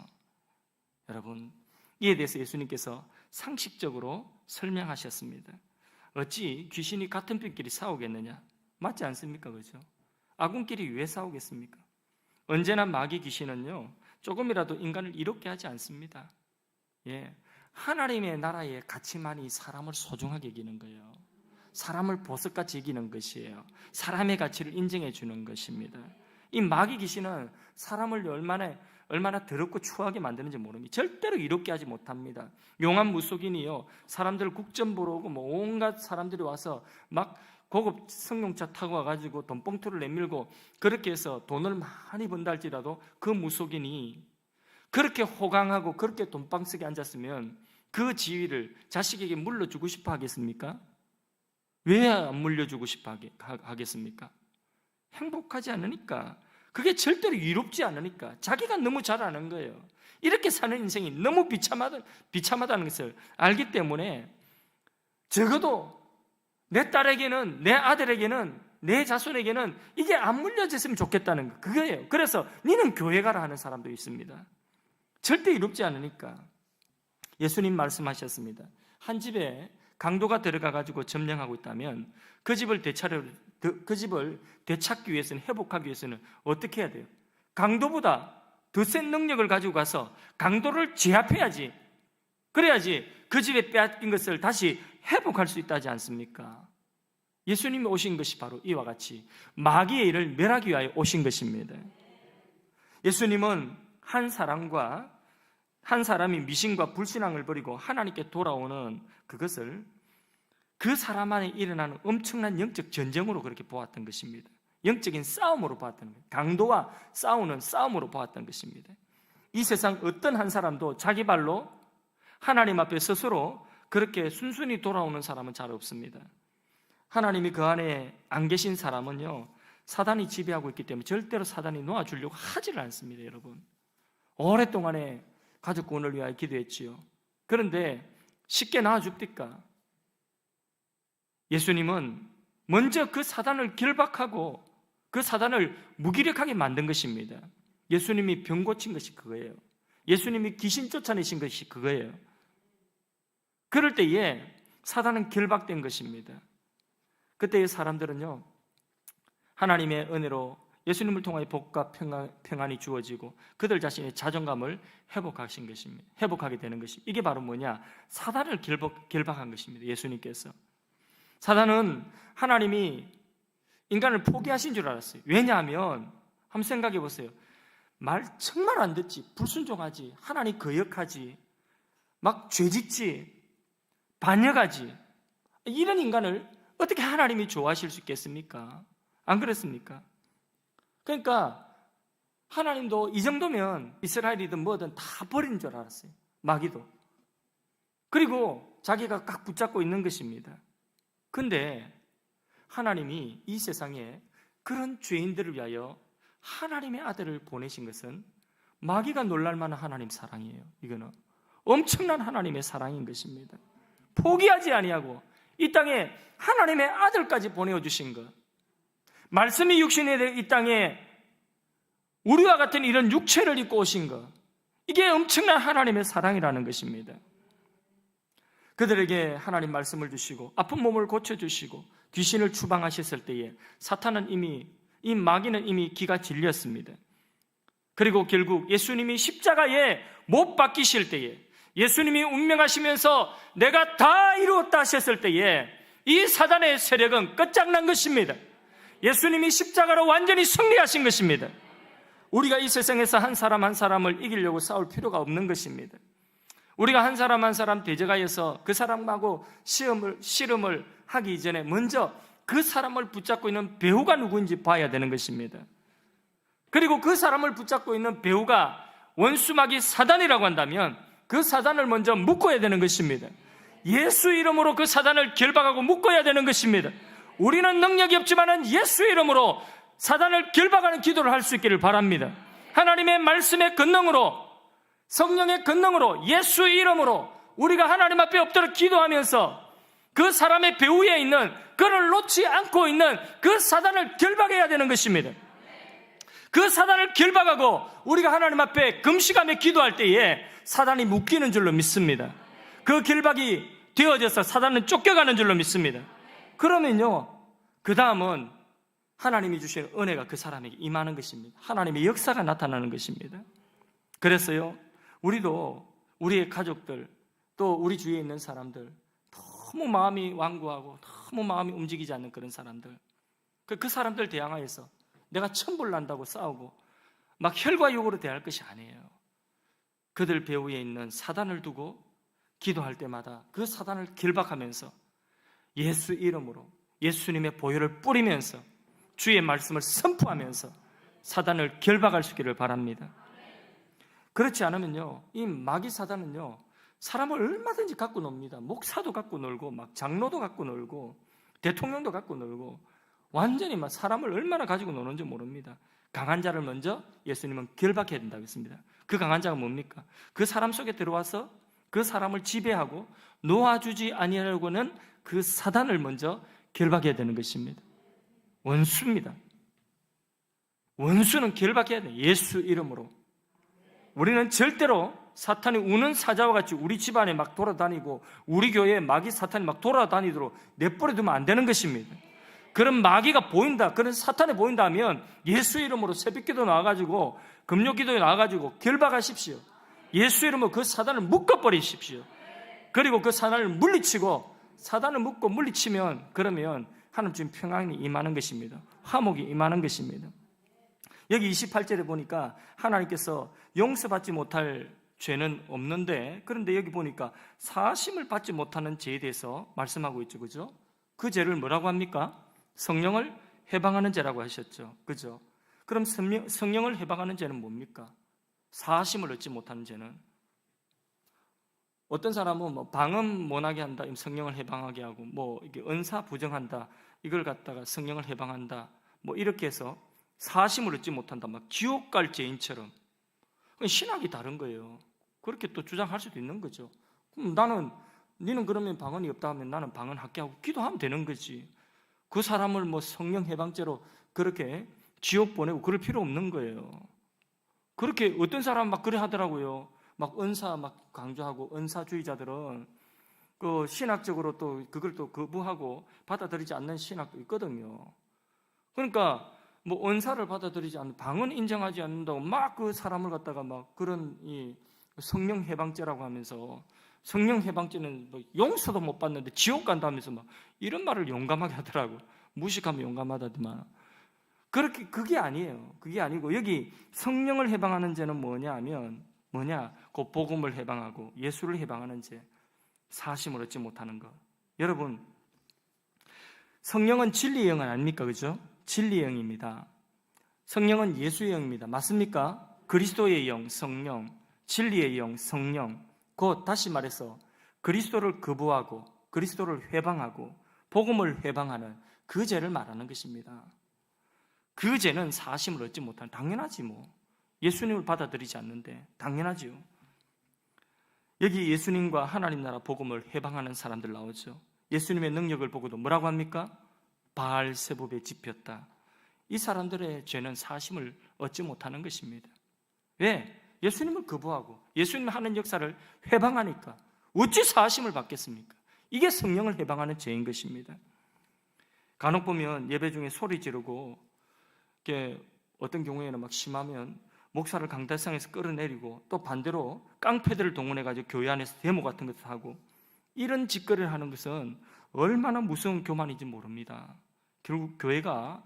여러분 이에 대해서 예수님께서 상식적으로 설명하셨습니다. 어찌 귀신이 같은 뼈끼리 싸우겠느냐? 맞지 않습니까? 그죠? 아군끼리 왜 싸우겠습니까? 언제나 마귀 귀신은요 조금이라도 인간을 이롭게 하지 않습니다. 예, 하나님의 나라의 가치만이 사람을 소중하게 여기는 거예요. 사람을 보석같이 여기는 것이에요. 사람의 가치를 인정해 주는 것입니다. 이 마귀 귀신은 사람을 얼마나 더럽고 추하게 만드는지 모릅니다. 절대로 이롭게 하지 못합니다. 용한 무속인이요 사람들 국전 보러 오고 온갖 사람들이 와서 막 고급 승용차 타고 와가지고 돈봉투를 내밀고 그렇게 해서 돈을 많이 번다 할지라도 그 무속인이 그렇게 호강하고 그렇게 돈방석에 앉았으면 그 지위를 자식에게 물러주고 싶어 하겠습니까? 왜 안 물려주고 싶어 하겠습니까? 행복하지 않으니까. 그게 절대로 이롭지 않으니까. 자기가 너무 잘 아는 거예요. 이렇게 사는 인생이 너무 비참하다는 것을 알기 때문에 적어도 내 딸에게는, 내 아들에게는, 내 자손에게는 이게 안 물려졌으면 좋겠다는 거, 그거예요. 그래서 니는 교회 가라 하는 사람도 있습니다. 절대 이롭지 않으니까. 예수님 말씀하셨습니다. 한 집에 강도가 들어가가지고 점령하고 있다면 그 집을 되찾기 위해서는, 회복하기 위해서는 어떻게 해야 돼요? 강도보다 더 센 능력을 가지고 가서 강도를 제압해야지. 그래야지 그 집에 빼앗긴 것을 다시 회복할 수 있다지 않습니까? 예수님이 오신 것이 바로 이와 같이 마귀의 일을 멸하기 위하여 오신 것입니다. 예수님은 한 사람이 미신과 불신앙을 버리고 하나님께 돌아오는 그것을 그 사람 안에 일어나는 엄청난 영적 전쟁으로 그렇게 보았던 것입니다. 영적인 싸움으로 보았던 거예요. 강도와 싸우는 싸움으로 보았던 것입니다. 이 세상 어떤 한 사람도 자기 발로 하나님 앞에 스스로 그렇게 순순히 돌아오는 사람은 잘 없습니다. 하나님이 그 안에 안 계신 사람은요, 사단이 지배하고 있기 때문에 절대로 사단이 놓아주려고 하지를 않습니다. 여러분, 오랫동안에 가족 구원을 위하여 기도했지요. 그런데 쉽게 놔줍니까? 예수님은 먼저 그 사단을 결박하고 그 사단을 무기력하게 만든 것입니다. 예수님이 병 고친 것이 그거예요. 예수님이 귀신 쫓아내신 것이 그거예요. 그럴 때에 사단은 결박된 것입니다. 그때의 사람들은요, 하나님의 은혜로 예수님을 통하여 복과 평안이 주어지고 그들 자신의 자존감을 회복하신 것입니다. 회복하게 되는 것입니다. 이게 바로 뭐냐? 사단을 결박한 것입니다. 예수님께서. 사단은 하나님이 인간을 포기하신 줄 알았어요. 왜냐하면 한번 생각해 보세요. 말 정말 안 듣지, 불순종하지, 하나님 거역하지, 막 죄짓지, 반역하지, 이런 인간을 어떻게 하나님이 좋아하실 수 있겠습니까? 안 그렇습니까? 그러니까 하나님도 이 정도면 이스라엘이든 뭐든 다 버린 줄 알았어요. 마귀도. 그리고 자기가 꽉 붙잡고 있는 것입니다. 근데 하나님이 이 세상에 그런 죄인들을 위하여 하나님의 아들을 보내신 것은 마귀가 놀랄 만한 하나님 사랑이에요. 이거는 엄청난 하나님의 사랑인 것입니다. 포기하지 아니하고 이 땅에 하나님의 아들까지 보내주신 것, 말씀이 육신이 된 이 땅에 우리와 같은 이런 육체를 입고 오신 것, 이게 엄청난 하나님의 사랑이라는 것입니다. 그들에게 하나님 말씀을 주시고 아픈 몸을 고쳐주시고 귀신을 추방하셨을 때에 이 마귀는 이미 기가 질렸습니다. 그리고 결국 예수님이 십자가에 못 박히실 때에, 예수님이 운명하시면서 내가 다 이루었다 하셨을 때에 이 사단의 세력은 끝장난 것입니다. 예수님이 십자가로 완전히 승리하신 것입니다. 우리가 이 세상에서 한 사람 한 사람을 이기려고 싸울 필요가 없는 것입니다. 우리가 한 사람 대적하여서 그 사람하고 씨름을 하기 이전에 먼저 그 사람을 붙잡고 있는 배우가 누구인지 봐야 되는 것입니다. 그리고 그 사람을 붙잡고 있는 배우가 원수마귀 사단이라고 한다면 그 사단을 먼저 묶어야 되는 것입니다. 예수 이름으로 그 사단을 결박하고 묶어야 되는 것입니다. 우리는 능력이 없지만 예수 이름으로 사단을 결박하는 기도를 할 수 있기를 바랍니다. 하나님의 말씀의 권능으로, 성령의 권능으로, 예수 이름으로 우리가 하나님 앞에 엎드려 기도하면서 그 사람의 배후에 있는, 그를 놓지 않고 있는 그 사단을 결박해야 되는 것입니다. 그 사단을 결박하고 우리가 하나님 앞에 금식하며 기도할 때에 사단이 묶이는 줄로 믿습니다. 그 결박이 되어져서 사단은 쫓겨가는 줄로 믿습니다. 그러면요, 그 다음은 하나님이 주신 은혜가 그 사람에게 임하는 것입니다. 하나님의 역사가 나타나는 것입니다. 그래서요, 우리도 우리의 가족들, 또 우리 주위에 있는 사람들, 너무 마음이 완고하고 너무 마음이 움직이지 않는 그런 사람들, 그 사람들 대항하여서 내가 천불난다고 싸우고 막 혈과 육으로 대할 것이 아니에요. 그들 배후에 있는 사단을 두고 기도할 때마다 그 사단을 결박하면서 예수 이름으로 예수님의 보혈을 뿌리면서 주의 말씀을 선포하면서 사단을 결박할 수 있기를 바랍니다. 그렇지 않으면요, 이 마귀 사단은요, 사람을 얼마든지 갖고 놉니다. 목사도 갖고 놀고 막 장로도 갖고 놀고 대통령도 갖고 놀고 완전히 막 사람을 얼마나 가지고 노는지 모릅니다. 강한 자를 먼저 예수님은 결박해야 된다고 했습니다. 그 강한 자가 뭡니까? 그 사람 속에 들어와서 그 사람을 지배하고 놓아주지 아니하려고는 그 사단을 먼저 결박해야 되는 것입니다. 원수입니다. 원수는 결박해야 돼요. 예수 이름으로. 우리는 절대로 사탄이 우는 사자와 같이 우리 집안에 막 돌아다니고 우리 교회에 마귀 사탄이 막 돌아다니도록 내버려 두면 안 되는 것입니다. 그런 마귀가 보인다, 그런 사탄이 보인다 하면 예수 이름으로 새벽기도 나와가지고 금요기도에 나와가지고 결박하십시오. 예수 이름으로 그 사단을 묶어버리십시오. 그리고 그 사단을 물리치고, 사단을 묶고 물리치면 그러면 하나님 주신 평안이 임하는 것입니다. 화목이 임하는 것입니다. 여기 28절에 보니까 하나님께서 용서받지 못할 죄는 없는데, 그런데 여기 보니까 사심을 받지 못하는 죄에 대해서 말씀하고 있죠. 그죠? 그 죄를 뭐라고 합니까? 성령을 해방하는 죄라고 하셨죠. 그죠? 그럼 성령을 해방하는 죄는 뭡니까? 사심을 얻지 못하는 죄는, 어떤 사람은 뭐 방언 못하게 한다, 성령을 해방하게 하고, 뭐 이게 은사 부정한다, 이걸 갖다가 성령을 해방한다, 뭐 이렇게 해서 사심을 얻지 못한다, 막 지옥 갈 죄인처럼. 신학이 다른 거예요. 그렇게 또 주장할 수도 있는 거죠. 그럼 니는 그러면 방언이 없다 하면 나는 방언 할게 하고 기도하면 되는 거지. 그 사람을 뭐 성령 해방죄로 그렇게 지옥 보내고 그럴 필요 없는 거예요. 그렇게 어떤 사람 막 그래 하더라고요. 막 은사 막 강조하고, 은사주의자들은 그 신학적으로 또 그걸 또 거부하고 받아들이지 않는 신학도 있거든요. 그러니까 뭐 은사를 받아들이지 않는, 방언 인정하지 않는다고 막 그 사람을 갖다가 막 그런 이 성령 해방죄라고 하면서, 성령 해방죄는 뭐 용서도 못 받는데 지옥 간다면서 막 이런 말을 용감하게 하더라고. 무식하면 용감하다더만. 그렇게, 그게 아니에요. 그게 아니고, 여기 성령을 해방하는 죄는 뭐냐 하면, 그 복음을 해방하고 예수를 해방하는 죄, 사심을 얻지 못하는 것. 여러분, 성령은 진리의 영은 아닙니까? 그죠? 진리의 영입니다. 성령은 예수의 영입니다. 맞습니까? 그리스도의 영, 성령, 진리의 영, 성령. 곧 다시 말해서 그리스도를 거부하고 그리스도를 회방하고 복음을 회방하는 그 죄를 말하는 것입니다. 그 죄는 사심을 얻지 못하는, 당연하지 뭐. 예수님을 받아들이지 않는데 당연하지요. 여기 예수님과 하나님 나라 복음을 회방하는 사람들 나오죠. 예수님의 능력을 보고도 뭐라고 합니까? 바알세붑에 집혔다. 이 사람들의 죄는 사심을 얻지 못하는 것입니다. 왜? 예수님을 거부하고 예수님 하는 역사를 회방하니까 어찌 사심을 받겠습니까? 이게 성령을 회방하는 죄인 것입니다. 간혹 보면 예배 중에 소리 지르고, 이렇게 어떤 경우에는 막 심하면 목사를 강대상에서 끌어내리고, 또 반대로 깡패들을 동원해가지고 교회 안에서 데모 같은 것을 하고, 이런 짓거리를 하는 것은 얼마나 무서운 교만인지 모릅니다. 결국 교회가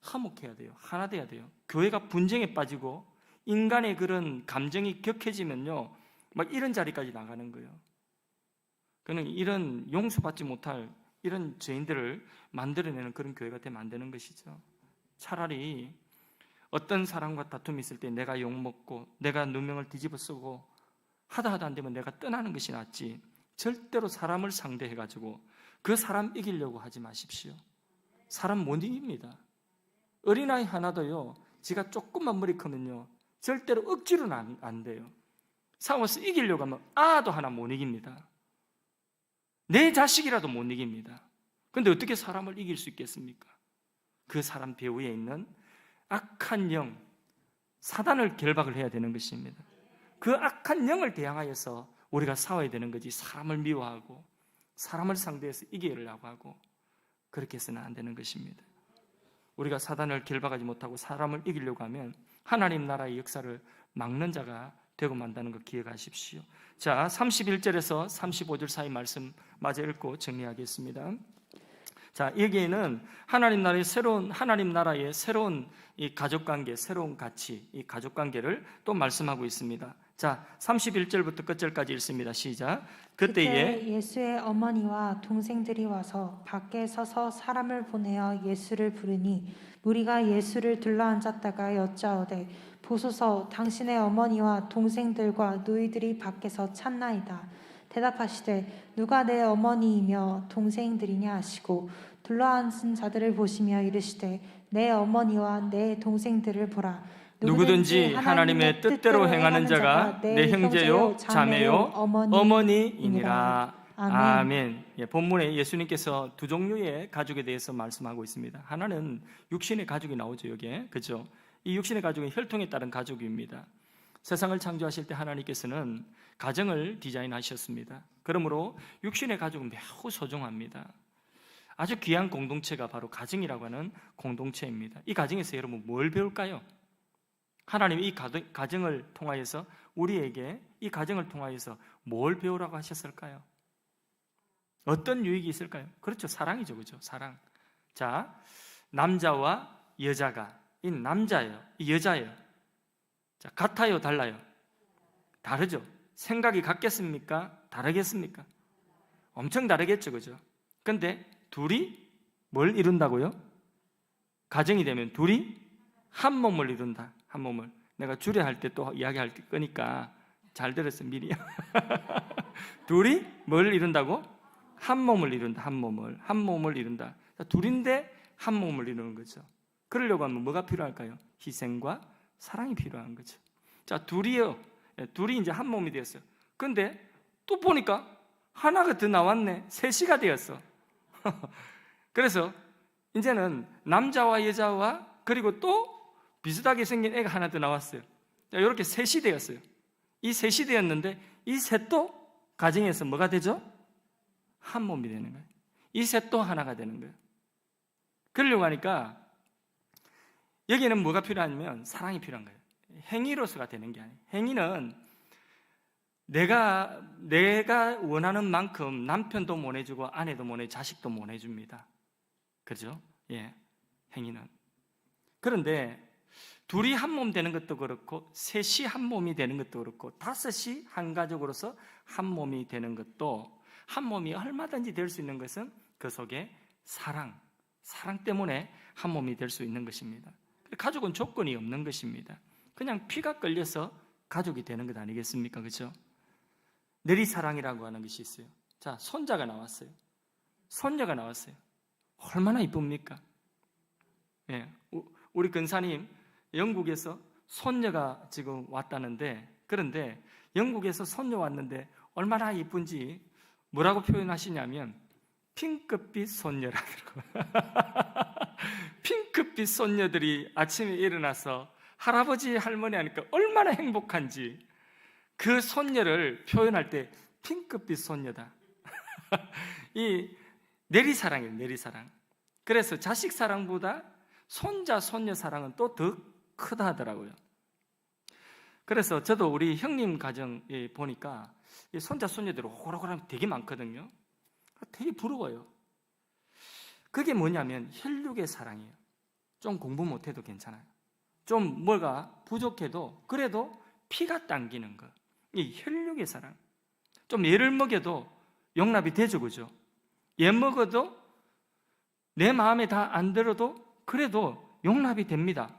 화목해야 돼요. 하나 돼야 돼요. 교회가 분쟁에 빠지고 인간의 그런 감정이 격해지면요, 막 이런 자리까지 나가는 거예요. 그는 이런 용서받지 못할 이런 죄인들을 만들어내는 그런 교회가 되면 안 되는 것이죠. 차라리 어떤 사람과 다툼이 있을 때 내가 욕먹고 내가 누명을 뒤집어 쓰고 하다 안 되면 내가 떠나는 것이 낫지, 절대로 사람을 상대해가지고 그 사람 이기려고 하지 마십시오. 사람 못 이깁니다. 어린아이 하나도요, 지가 조금만 머리 크면요 절대로 억지로는 안 돼요. 싸워서 이기려고 하면 아도 하나 못 이깁니다. 내 자식이라도 못 이깁니다. 그런데 어떻게 사람을 이길 수 있겠습니까? 그 사람 배후에 있는 악한 영, 사단을 결박을 해야 되는 것입니다. 그 악한 영을 대항하여서 우리가 싸워야 되는 거지, 사람을 미워하고 사람을 상대해서 이기려고 하고 그렇게 해서는 안 되는 것입니다. 우리가 사단을 결박하지 못하고 사람을 이기려고 하면 하나님 나라의 역사를 막는 자가 되고 만다는 거 기억하십시오. 자, 31절에서 35절 사이 말씀 마저 읽고 정리하겠습니다. 자, 여기에는 하나님 나라의 새로운 이 가족관계, 새로운 가치, 이 가족관계를 또 말씀하고 있습니다. 자, 31절부터 끝절까지 읽습니다. 시작. 그때 예수의 어머니와 동생들이 와서 밖에 서서 사람을 보내어 예수를 부르니 무리가 예수를 둘러앉았다가 여짜오되 보소서, 당신의 어머니와 동생들과 누이들이 밖에서 찾나이다. 대답하시되 누가 내 어머니이며 동생들이냐 하시고 불러앉은 자들을 보시며 이르시되 내 어머니와 내 동생들을 보라. 누구든지 하나님의 뜻대로 행하는 자가 내 형제요 자매요 어머니이니라. 아멘. 예, 본문에 예수님께서 두 종류의 가족에 대해서 말씀하고 있습니다. 하나는 육신의 가족이 나오죠, 여기에. 그죠? 이 육신의 가족은 혈통에 따른 가족입니다. 세상을 창조하실 때 하나님께서는 가정을 디자인하셨습니다. 그러므로 육신의 가족은 매우 소중합니다. 아주 귀한 공동체가 바로 가정이라고 하는 공동체입니다. 이 가정에서 여러분 뭘 배울까요? 하나님이 이 가정을 통하여서 우리에게 이 가정을 통하여서 뭘 배우라고 하셨을까요? 어떤 유익이 있을까요? 그렇죠, 사랑이죠, 그죠? 사랑. 자, 남자와 여자가, 이 남자예요, 이 여자예요. 자, 같아요, 달라요? 다르죠. 생각이 같겠습니까? 다르겠습니까? 엄청 다르겠죠, 그죠? 근데 둘이 뭘 이룬다고요? 가정이 되면 둘이 한 몸을 이룬다. 한 몸을. 내가 주례 할 때 또 이야기할 거니까 잘 들었어요, 미리. 둘이 뭘 이룬다고? 한 몸을 이룬다. 한 몸을 이룬다. 둘인데 한 몸을 이루는 거죠. 그러려고 하면 뭐가 필요할까요? 희생과 사랑이 필요한 거죠. 자, 둘이 이제 한 몸이 되었어요. 근데 또 보니까 하나가 더 나왔네. 셋이가 되었어. 그래서 이제는 남자와 여자와 그리고 또 비슷하게 생긴 애가 하나 더 나왔어요. 자, 이렇게 셋이 되었어요. 이 셋이 되었는데 이 셋도 가정에서 뭐가 되죠? 한 몸이 되는 거예요. 이 셋도 하나가 되는 거예요. 그러려고 하니까 여기는 뭐가 필요하냐면 사랑이 필요한 거예요. 행위로서가 되는 게 아니에요. 행위는 내가 원하는 만큼 남편도 못 해주고 아내도 못 해주고 자식도 못 해줍니다. 그렇죠? 예, 행위는. 그런데 둘이 한 몸 되는 것도 그렇고 셋이 한 몸이 되는 것도 그렇고 다섯이 한 가족으로서 한 몸이 되는 것도 한 몸이 얼마든지 될 수 있는 것은 그 속에 사랑 때문에 한 몸이 될 수 있는 것입니다. 가족은 조건이 없는 것입니다. 그냥 피가 끌려서 가족이 되는 것 아니겠습니까? 그렇죠? 내리사랑이라고 하는 것이 있어요. 자, 손자가 나왔어요. 손녀가 나왔어요. 얼마나 이쁩니까? 예, 우리 근사님 영국에서 손녀가 지금 왔다는데, 그런데 영국에서 손녀 왔는데 얼마나 이쁜지 뭐라고 표현하시냐면 핑크빛 손녀라고. 핑크빛 손녀들이 아침에 일어나서 할아버지 할머니 하니까 얼마나 행복한지 그 손녀를 표현할 때 핑크빛 손녀다. 이 내리사랑이에요, 내리사랑. 그래서 자식 사랑보다 손자, 손녀 사랑은 또 더 크다 하더라고요. 그래서 저도 우리 형님 가정에 보니까 손자, 손녀들이 오고라고랑 되게 많거든요. 되게 부러워요. 그게 뭐냐면 혈육의 사랑이에요. 좀 공부 못해도 괜찮아요. 좀 뭐가 부족해도 그래도 피가 당기는 거. 이 혈육의 사랑. 좀 얘를 먹여도 용납이 되죠, 그죠? 얘 먹어도 내 마음에 다 안 들어도 그래도 용납이 됩니다.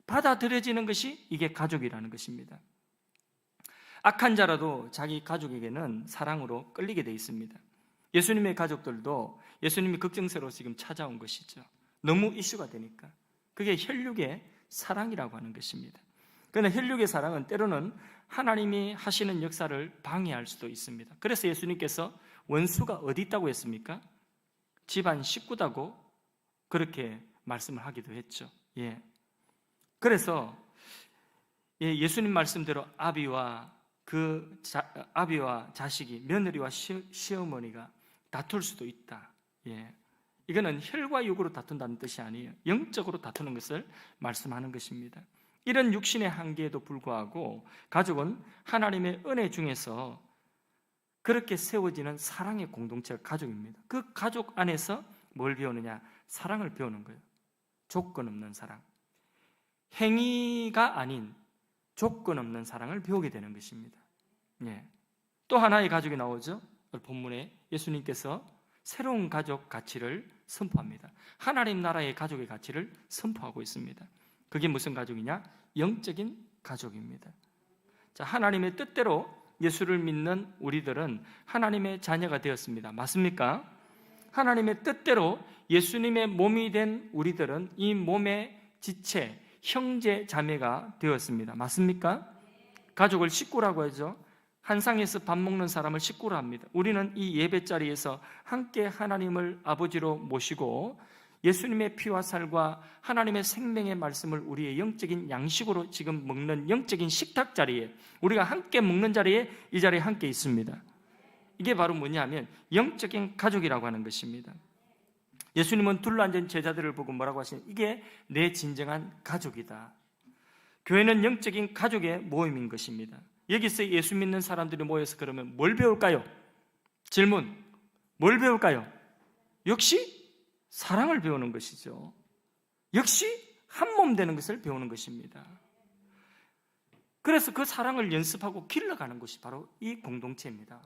받아들여지는 것이 이게 가족이라는 것입니다. 악한 자라도 자기 가족에게는 사랑으로 끌리게 되어 있습니다. 예수님의 가족들도 예수님이 걱정새로 지금 찾아온 것이죠. 너무 이슈가 되니까. 그게 혈육의 사랑이라고 하는 것입니다. 그런데 혈육의 사랑은 때로는 하나님이 하시는 역사를 방해할 수도 있습니다. 그래서 예수님께서 원수가 어디 있다고 했습니까? 집안 식구다고 그렇게 말씀을 하기도 했죠. 예. 그래서 예수님 말씀대로 아비와 자식이, 며느리와 시어머니가 다툴 수도 있다. 예. 이거는 혈과 육으로 다툰다는 뜻이 아니에요. 영적으로 다투는 것을 말씀하는 것입니다. 이런 육신의 한계에도 불구하고 가족은 하나님의 은혜 중에서 그렇게 세워지는 사랑의 공동체가 가족입니다. 그 가족 안에서 뭘 배우느냐? 사랑을 배우는 거예요. 조건 없는 사랑. 행위가 아닌 조건 없는 사랑을 배우게 되는 것입니다. 예. 또 하나의 가족이 나오죠. 본문에 예수님께서 새로운 가족 가치를 선포합니다. 하나님 나라의 가족의 가치를 선포하고 있습니다. 그게 무슨 가족이냐? 영적인 가족입니다. 자, 하나님의 뜻대로 예수를 믿는 우리들은 하나님의 자녀가 되었습니다. 맞습니까? 하나님의 뜻대로 예수님의 몸이 된 우리들은 이 몸의 지체, 형제, 자매가 되었습니다. 맞습니까? 가족을 식구라고 하죠. 한 상에서 밥 먹는 사람을 식구로 합니다. 우리는 이 예배 자리에서 함께 하나님을 아버지로 모시고 예수님의 피와 살과 하나님의 생명의 말씀을 우리의 영적인 양식으로 지금 먹는 영적인 식탁 자리에, 우리가 함께 먹는 자리에, 이 자리에 함께 있습니다. 이게 바로 뭐냐면 영적인 가족이라고 하는 것입니다. 예수님은 둘러앉은 제자들을 보고 뭐라고 하시냐? 이게 내 진정한 가족이다. 교회는 영적인 가족의 모임인 것입니다. 여기서 예수 믿는 사람들이 모여서 그러면 뭘 배울까요? 질문, 뭘 배울까요? 역시 사랑을 배우는 것이죠. 역시 한 몸 되는 것을 배우는 것입니다. 그래서 그 사랑을 연습하고 길러가는 것이 바로 이 공동체입니다.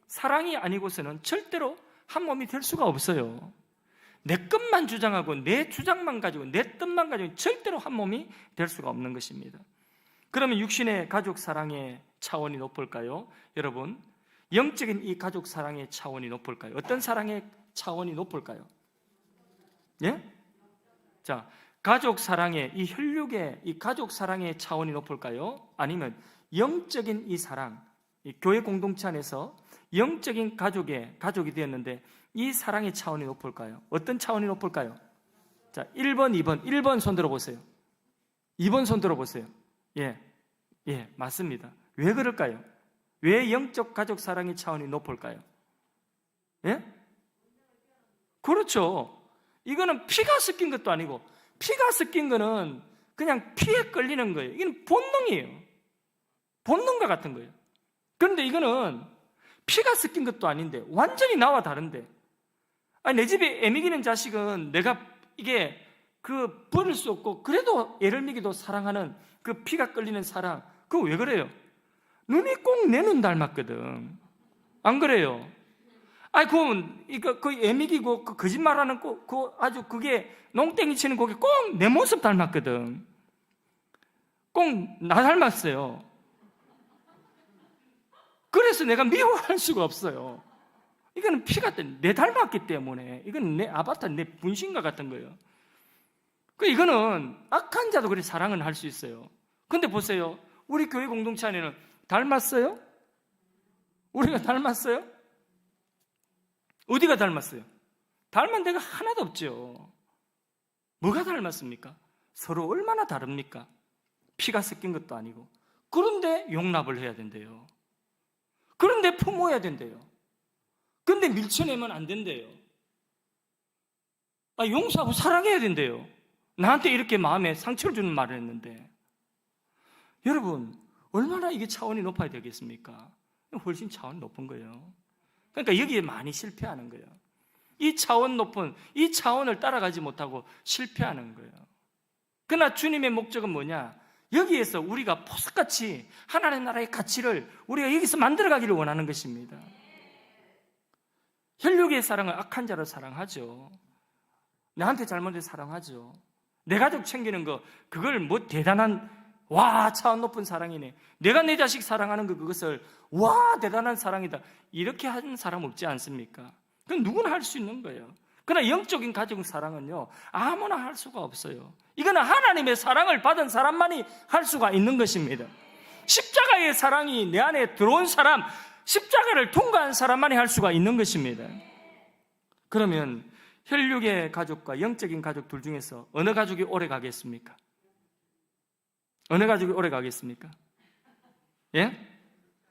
사랑이 아니고서는 절대로 한 몸이 될 수가 없어요. 내 것만 주장하고 내 주장만 가지고 내 뜻만 가지고 절대로 한 몸이 될 수가 없는 것입니다. 그러면 육신의 가족 사랑의 차원이 높을까요? 여러분, 영적인 이 가족 사랑의 차원이 높을까요? 어떤 사랑의 차원이 높을까요? 예? 자, 가족 사랑의 이 혈육의 이 가족 사랑의 차원이 높을까요? 아니면 영적인 이 사랑, 이 교회 공동체 안에서 영적인 가족이 되었는데 이 사랑의 차원이 높을까요? 어떤 차원이 높을까요? 자, 1번, 2번. 1번 손 들어보세요. 2번 손 들어보세요. 예, 맞습니다. 왜 그럴까요? 왜 영적 가족 사랑의 차원이 높을까요? 예? 그렇죠. 이거는 피가 섞인 것도 아니고, 피가 섞인 거는 그냥 피에 끌리는 거예요. 이건 본능이에요. 본능과 같은 거예요. 그런데 이거는 피가 섞인 것도 아닌데 완전히 나와 다른데, 아니, 내 집에 애 먹이는 자식은 내가 이게 그 버릴 수 없고 그래도 애를 먹이도 사랑하는 그 피가 끌리는 사랑, 그거 왜 그래요? 눈이 꼭 내 눈 닮았거든. 안 그래요? 아니, 그 애 먹이고 그 거짓말하는 그 아주 그게 농땡이 치는 그게 꼭 내 모습 닮았거든. 꼭 나 닮았어요. 그래서 내가 미워할 수가 없어요. 이거는 피가 내 닮았기 때문에, 이건 내 아바타, 내 분신과 같은 거예요. 이거는 악한 자도 그렇게 사랑을 할 수 있어요. 근데 보세요. 우리 교회 공동체 안에는 닮았어요? 우리가 닮았어요? 어디가 닮았어요? 닮은 데가 하나도 없죠. 뭐가 닮았습니까? 서로 얼마나 다릅니까? 피가 섞인 것도 아니고. 그런데 용납을 해야 된대요. 그런데 품어야 된대요. 그런데 밀쳐내면 안 된대요. 용서하고 사랑해야 된대요. 나한테 이렇게 마음에 상처를 주는 말을 했는데, 여러분, 얼마나 이게 차원이 높아야 되겠습니까? 훨씬 차원이 높은 거예요. 그러니까 여기에 많이 실패하는 거예요. 이 차원 높은 이 차원을 따라가지 못하고 실패하는 거예요. 그러나 주님의 목적은 뭐냐? 여기에서 우리가 포석같이 하나님의 나라의 가치를 우리가 여기서 만들어가기를 원하는 것입니다. 혈육의 사랑은 악한 자를 사랑하죠. 나한테 잘못해서 사랑하죠. 내 가족 챙기는 거, 그걸 뭐 대단한, 와, 차원 높은 사랑이네. 내가 내 자식 사랑하는 거, 그것을 와, 대단한 사랑이다, 이렇게 하는 사람 없지 않습니까? 그건 누구나 할 수 있는 거예요. 그러나 영적인 가족 사랑은요, 아무나 할 수가 없어요. 이거는 하나님의 사랑을 받은 사람만이 할 수가 있는 것입니다. 십자가의 사랑이 내 안에 들어온 사람, 십자가를 통과한 사람만이 할 수가 있는 것입니다. 그러면 혈육의 가족과 영적인 가족 둘 중에서 어느 가족이 오래 가겠습니까? 어느 가족이 오래 가겠습니까? 예?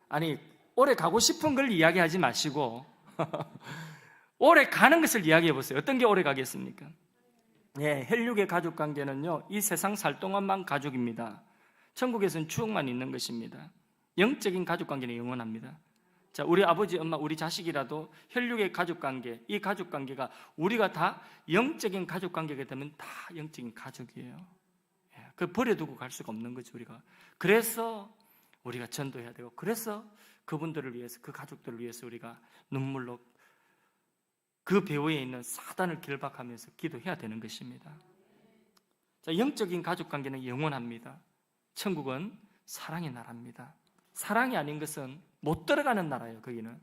아니, 오래 가고 싶은 걸 이야기하지 마시고 오래 가는 것을 이야기해 보세요. 어떤 게 오래 가겠습니까? 예, 혈육의 가족 관계는요, 이 세상 살 동안만 가족입니다. 천국에서는 추억만 있는 것입니다. 영적인 가족 관계는 영원합니다. 자, 우리 아버지, 엄마, 우리 자식이라도 혈육의 가족 관계, 이 가족 관계가 우리가 다 영적인 가족 관계가 되면 다 영적인 가족이에요. 예, 그 버려두고 갈 수가 없는 거죠, 우리가. 그래서 우리가 전도해야 되고, 그래서 그분들을 위해서, 그 가족들을 위해서 우리가 눈물로 그 배후에 있는 사단을 결박하면서 기도해야 되는 것입니다. 자, 영적인 가족 관계는 영원합니다. 천국은 사랑의 나라입니다. 사랑이 아닌 것은 못 들어가는 나라예요. 거기는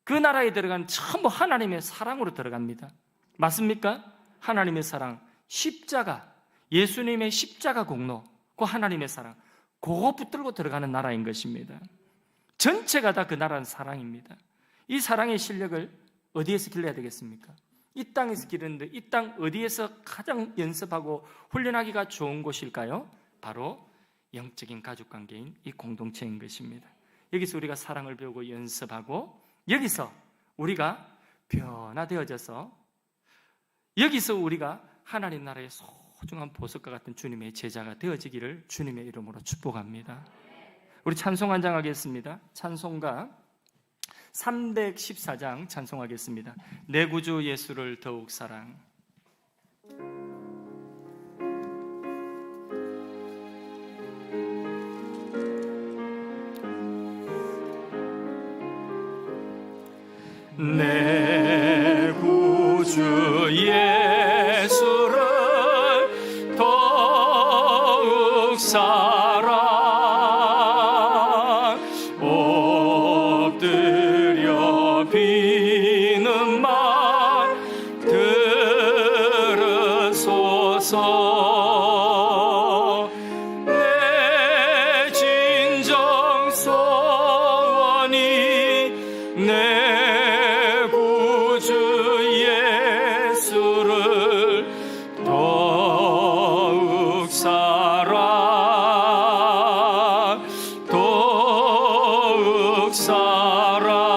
그 나라에 들어가는 전부 하나님의 사랑으로 들어갑니다. 맞습니까? 하나님의 사랑, 십자가, 예수님의 십자가 공로, 그 하나님의 사랑, 그거 붙들고 들어가는 나라인 것입니다. 전체가 다 그 나라는 사랑입니다. 이 사랑의 실력을 어디에서 길러야 되겠습니까? 이 땅에서 기르는데, 이 땅 어디에서 가장 연습하고 훈련하기가 좋은 곳일까요? 바로 영적인 가족관계인 이 공동체인 것입니다. 여기서 우리가 사랑을 배우고 연습하고, 여기서 우리가 변화되어져서, 여기서 우리가 하나님 나라의 소중한 보석과 같은 주님의 제자가 되어지기를 주님의 이름으로 축복합니다. 우리 찬송 한 장 하겠습니다. 찬송가 314장 찬송하겠습니다. 내 구주 예수를 더욱 사랑. 내 구주 예수를 더욱 사랑. 엎드려 비는 말 들으소서. 내 진정 소원이 내 예수를 더욱 사랑, 더욱 사랑.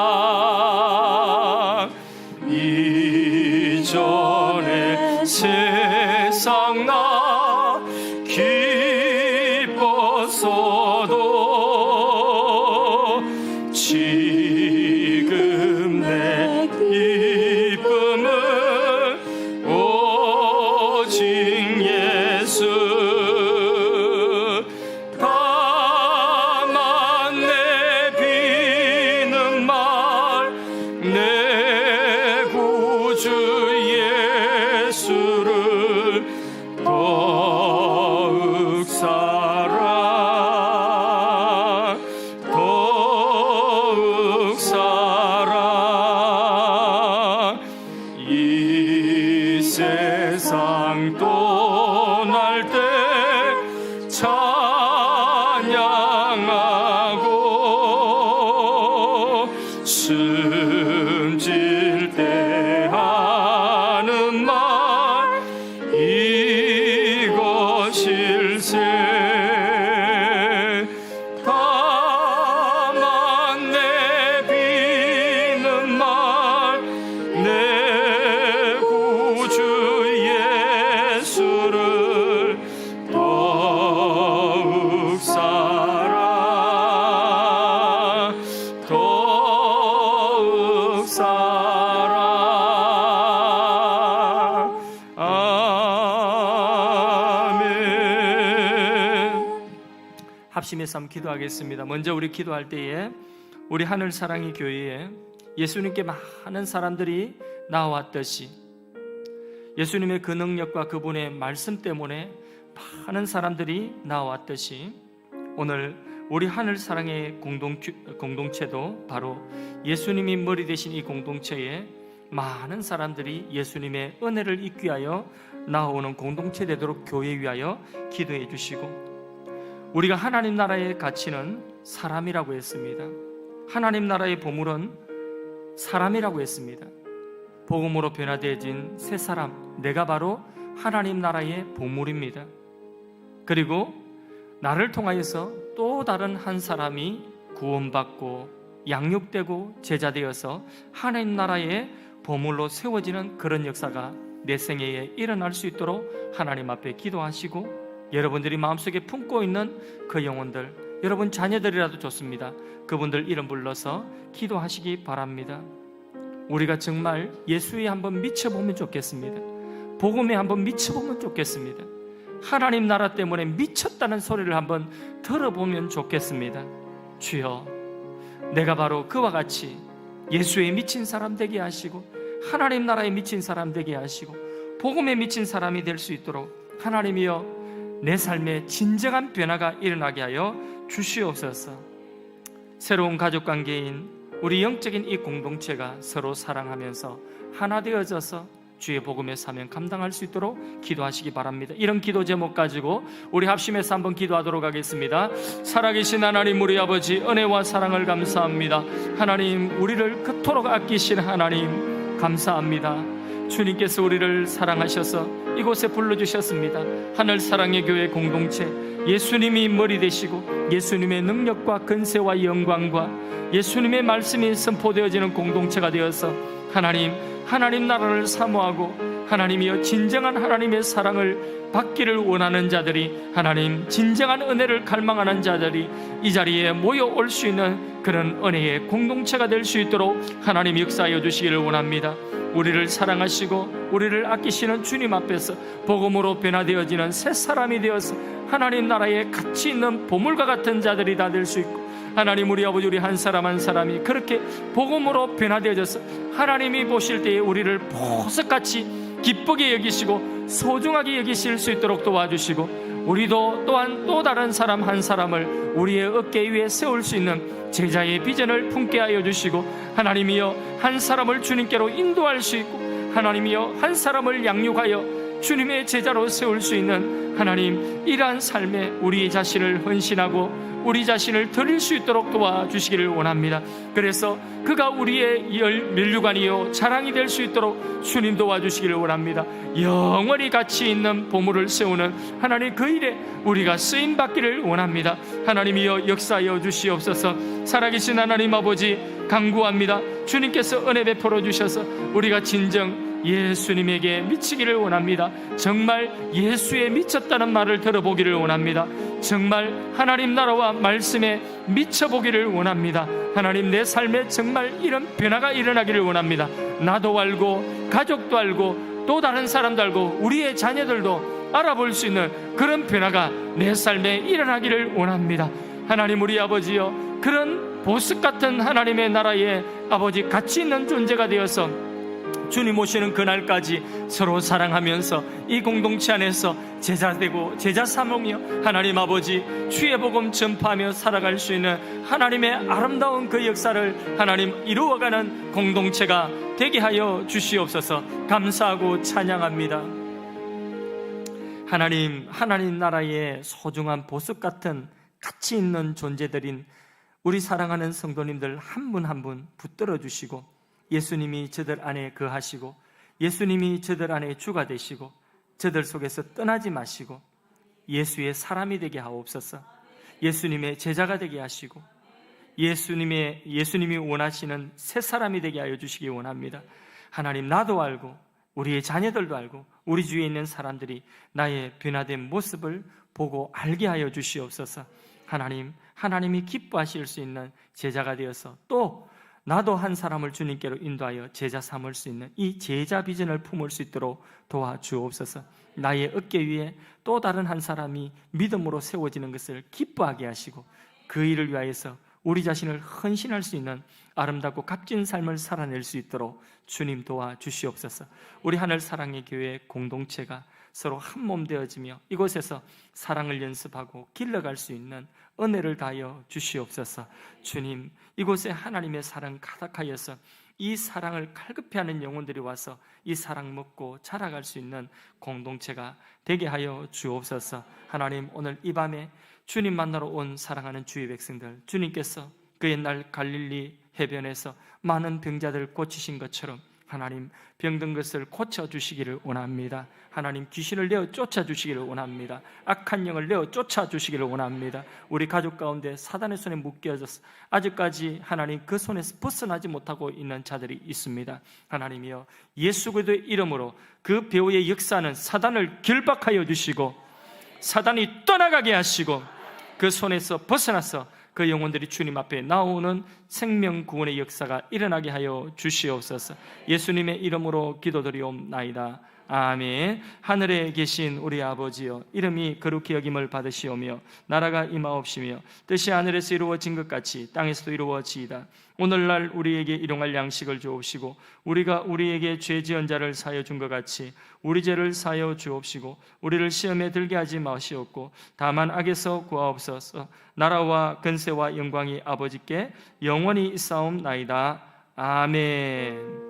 이전에 세상 나 기뻤어도 지금 내 기쁨은 오직 예수. 다만 내 비는 말 내 구주 예수를 더욱 사랑, 더욱 사랑. 이 세상 떠날 때 찬양하고 숨질 때 하는 말 이것일세. 다만 내 비는 말 내 구주 예수를 더욱 사랑, 더욱 사랑. 아멘. 합심해서 한번 기도하겠습니다. 먼저 우리 기도할 때에 우리 하늘 사랑의 교회에 예수님께 많은 사람들이 나왔듯이, 예수님의 그 능력과 그분의 말씀 때문에 많은 사람들이 나왔듯이, 오늘 우리 하늘 사랑의 공동체도 바로 예수님이 머리 되신 이 공동체에 많은 사람들이 예수님의 은혜를 잊기 위하여 나오는 공동체 되도록 교회 위하여 기도해 주시고, 우리가 하나님 나라의 가치는 사람이라고 했습니다. 하나님 나라의 보물은 사람이라고 했습니다. 복음으로 변화되어진 새 사람, 내가 바로 하나님 나라의 보물입니다. 그리고 나를 통하여서 또 다른 한 사람이 구원받고 양육되고 제자되어서 하나님 나라의 보물로 세워지는 그런 역사가 내 생애에 일어날 수 있도록 하나님 앞에 기도하시고, 여러분들이 마음속에 품고 있는 그 영혼들, 여러분 자녀들이라도 좋습니다. 그분들 이름 불러서 기도하시기 바랍니다. 우리가 정말 예수에 한번 미쳐보면 좋겠습니다. 복음에 한번 미쳐보면 좋겠습니다. 하나님 나라 때문에 미쳤다는 소리를 한번 들어보면 좋겠습니다. 주여, 내가 바로 그와 같이 예수에 미친 사람 되게 하시고, 하나님 나라에 미친 사람 되게 하시고, 복음에 미친 사람이 될 수 있도록 하나님이여 내 삶에 진정한 변화가 일어나게 하여 주시옵소서. 새로운 가족관계인 우리 영적인 이 공동체가 서로 사랑하면서 하나 되어져서 주의 복음의 사명 감당할 수 있도록 기도하시기 바랍니다. 이런 기도 제목 가지고 우리 합심해서 한번 기도하도록 하겠습니다. 살아계신 하나님, 우리 아버지, 은혜와 사랑을 감사합니다. 하나님, 우리를 그토록 아끼신 하나님 감사합니다. 주님께서 우리를 사랑하셔서 이곳에 불러주셨습니다. 하늘 사랑의 교회 공동체, 예수님이 머리 되시고 예수님의 능력과 근세와 영광과 예수님의 말씀이 선포되어지는 공동체가 되어서 하나님 나라를 사모하고 하나님이여 진정한 하나님의 사랑을 받기를 원하는 자들이, 하나님 진정한 은혜를 갈망하는 자들이 이 자리에 모여올 수 있는 그런 은혜의 공동체가 될 수 있도록 하나님 역사하여 주시기를 원합니다. 우리를 사랑하시고 우리를 아끼시는 주님 앞에서 복음으로 변화되어지는 새 사람이 되어서 하나님 나라에 가치 있는 보물과 같은 자들이 다 될 수 있고, 하나님 우리 아버지, 우리 한 사람 한 사람이 그렇게 복음으로 변화되어져서 하나님이 보실 때에 우리를 보석같이 기쁘게 여기시고 소중하게 여기실 수 있도록 도와주시고, 우리도 또한 또 다른 사람 한 사람을 우리의 어깨 위에 세울 수 있는 제자의 비전을 품게 하여 주시고, 하나님이여 한 사람을 주님께로 인도할 수 있고, 하나님이여 한 사람을 양육하여 주님의 제자로 세울 수 있는 하나님, 이러한 삶에 우리 자신을 헌신하고 우리 자신을 드릴 수 있도록 도와주시기를 원합니다. 그래서 그가 우리의 면류관이요 자랑이 될 수 있도록 주님 도와주시기를 원합니다. 영원히 가치 있는 보물을 세우는 하나님 그 일에 우리가 쓰임받기를 원합니다. 하나님이여 역사하여 주시옵소서. 살아계신 하나님 아버지 간구합니다. 주님께서 은혜 베풀어 주셔서 우리가 진정 예수님에게 미치기를 원합니다. 정말 예수에 미쳤다는 말을 들어보기를 원합니다. 정말 하나님 나라와 말씀에 미쳐보기를 원합니다. 하나님, 내 삶에 정말 이런 변화가 일어나기를 원합니다. 나도 알고 가족도 알고 또 다른 사람도 알고 우리의 자녀들도 알아볼 수 있는 그런 변화가 내 삶에 일어나기를 원합니다. 하나님 우리 아버지여, 그런 보석 같은 하나님의 나라에 아버지 가치 있는 존재가 되어서 주님 오시는 그날까지 서로 사랑하면서 이 공동체 안에서 제자되고 제자 삼으며 하나님 아버지 주의 복음 전파하며 살아갈 수 있는 하나님의 아름다운 그 역사를 하나님 이루어가는 공동체가 되게 하여 주시옵소서. 감사하고 찬양합니다. 하나님 나라의 소중한 보석 같은 가치 있는 존재들인 우리 사랑하는 성도님들 한 분 한 분 붙들어 주시고, 예수님이 저들 안에 거하시고 예수님이 저들 안에 주가 되시고 저들 속에서 떠나지 마시고 예수의 사람이 되게 하옵소서. 예수님의 제자가 되게 하시고 예수님이 원하시는 새 사람이 되게 하여 주시기 원합니다. 하나님, 나도 알고 우리의 자녀들도 알고 우리 주위에 있는 사람들이 나의 변화된 모습을 보고 알게 하여 주시옵소서. 하나님이 기뻐하실 수 있는 제자가 되어서 또 나도 한 사람을 주님께로 인도하여 제자 삼을 수 있는 이 제자 비전을 품을 수 있도록 도와주옵소서. 나의 어깨 위에 또 다른 한 사람이 믿음으로 세워지는 것을 기뻐하게 하시고 그 일을 위하여서 우리 자신을 헌신할 수 있는 아름답고 값진 삶을 살아낼 수 있도록 주님 도와주시옵소서. 우리 하늘 사랑의 교회 공동체가 서로 한 몸 되어지며 이곳에서 사랑을 연습하고 길러갈 수 있는 은혜를 다하여 주시옵소서. 주님, 이곳에 하나님의 사랑 가득하여서 이 사랑을 갈급해하는 영혼들이 와서 이 사랑 먹고 자라갈 수 있는 공동체가 되게 하여 주옵소서. 하나님, 오늘 이 밤에 주님 만나러 온 사랑하는 주의 백성들, 주님께서 그 옛날 갈릴리 해변에서 많은 병자들을 고치신 것처럼 하나님, 병든 것을 고쳐주시기를 원합니다. 하나님, 귀신을 내어 쫓아주시기를 원합니다. 악한 영을 내어 쫓아주시기를 원합니다. 우리 가족 가운데 사단의 손에 묶여져서 아직까지 하나님 그 손에서 벗어나지 못하고 있는 자들이 있습니다. 하나님이여, 예수 그리스도의 이름으로 그 배후의 역사는 사단을 결박하여 주시고 사단이 떠나가게 하시고 그 손에서 벗어나서 그 영혼들이 주님 앞에 나오는 생명 구원의 역사가 일어나게 하여 주시옵소서. 예수님의 이름으로 기도드리옵나이다. 아멘. 하늘에 계신 우리 아버지여, 이름이 거룩히 여김을 받으시오며 나라가 임하옵시며 뜻이 하늘에서 이루어진 것 같이 땅에서도 이루어지이다. 오늘날 우리에게 일용할 양식을 주옵시고 우리가 우리에게 죄 지은 자를 사하여 준 것 같이 우리 죄를 사하여 주옵시고 우리를 시험에 들게 하지 마시옵고 다만 악에서 구하옵소서. 나라와 근세와 영광이 아버지께 영원히 있사옵나이다. 아멘.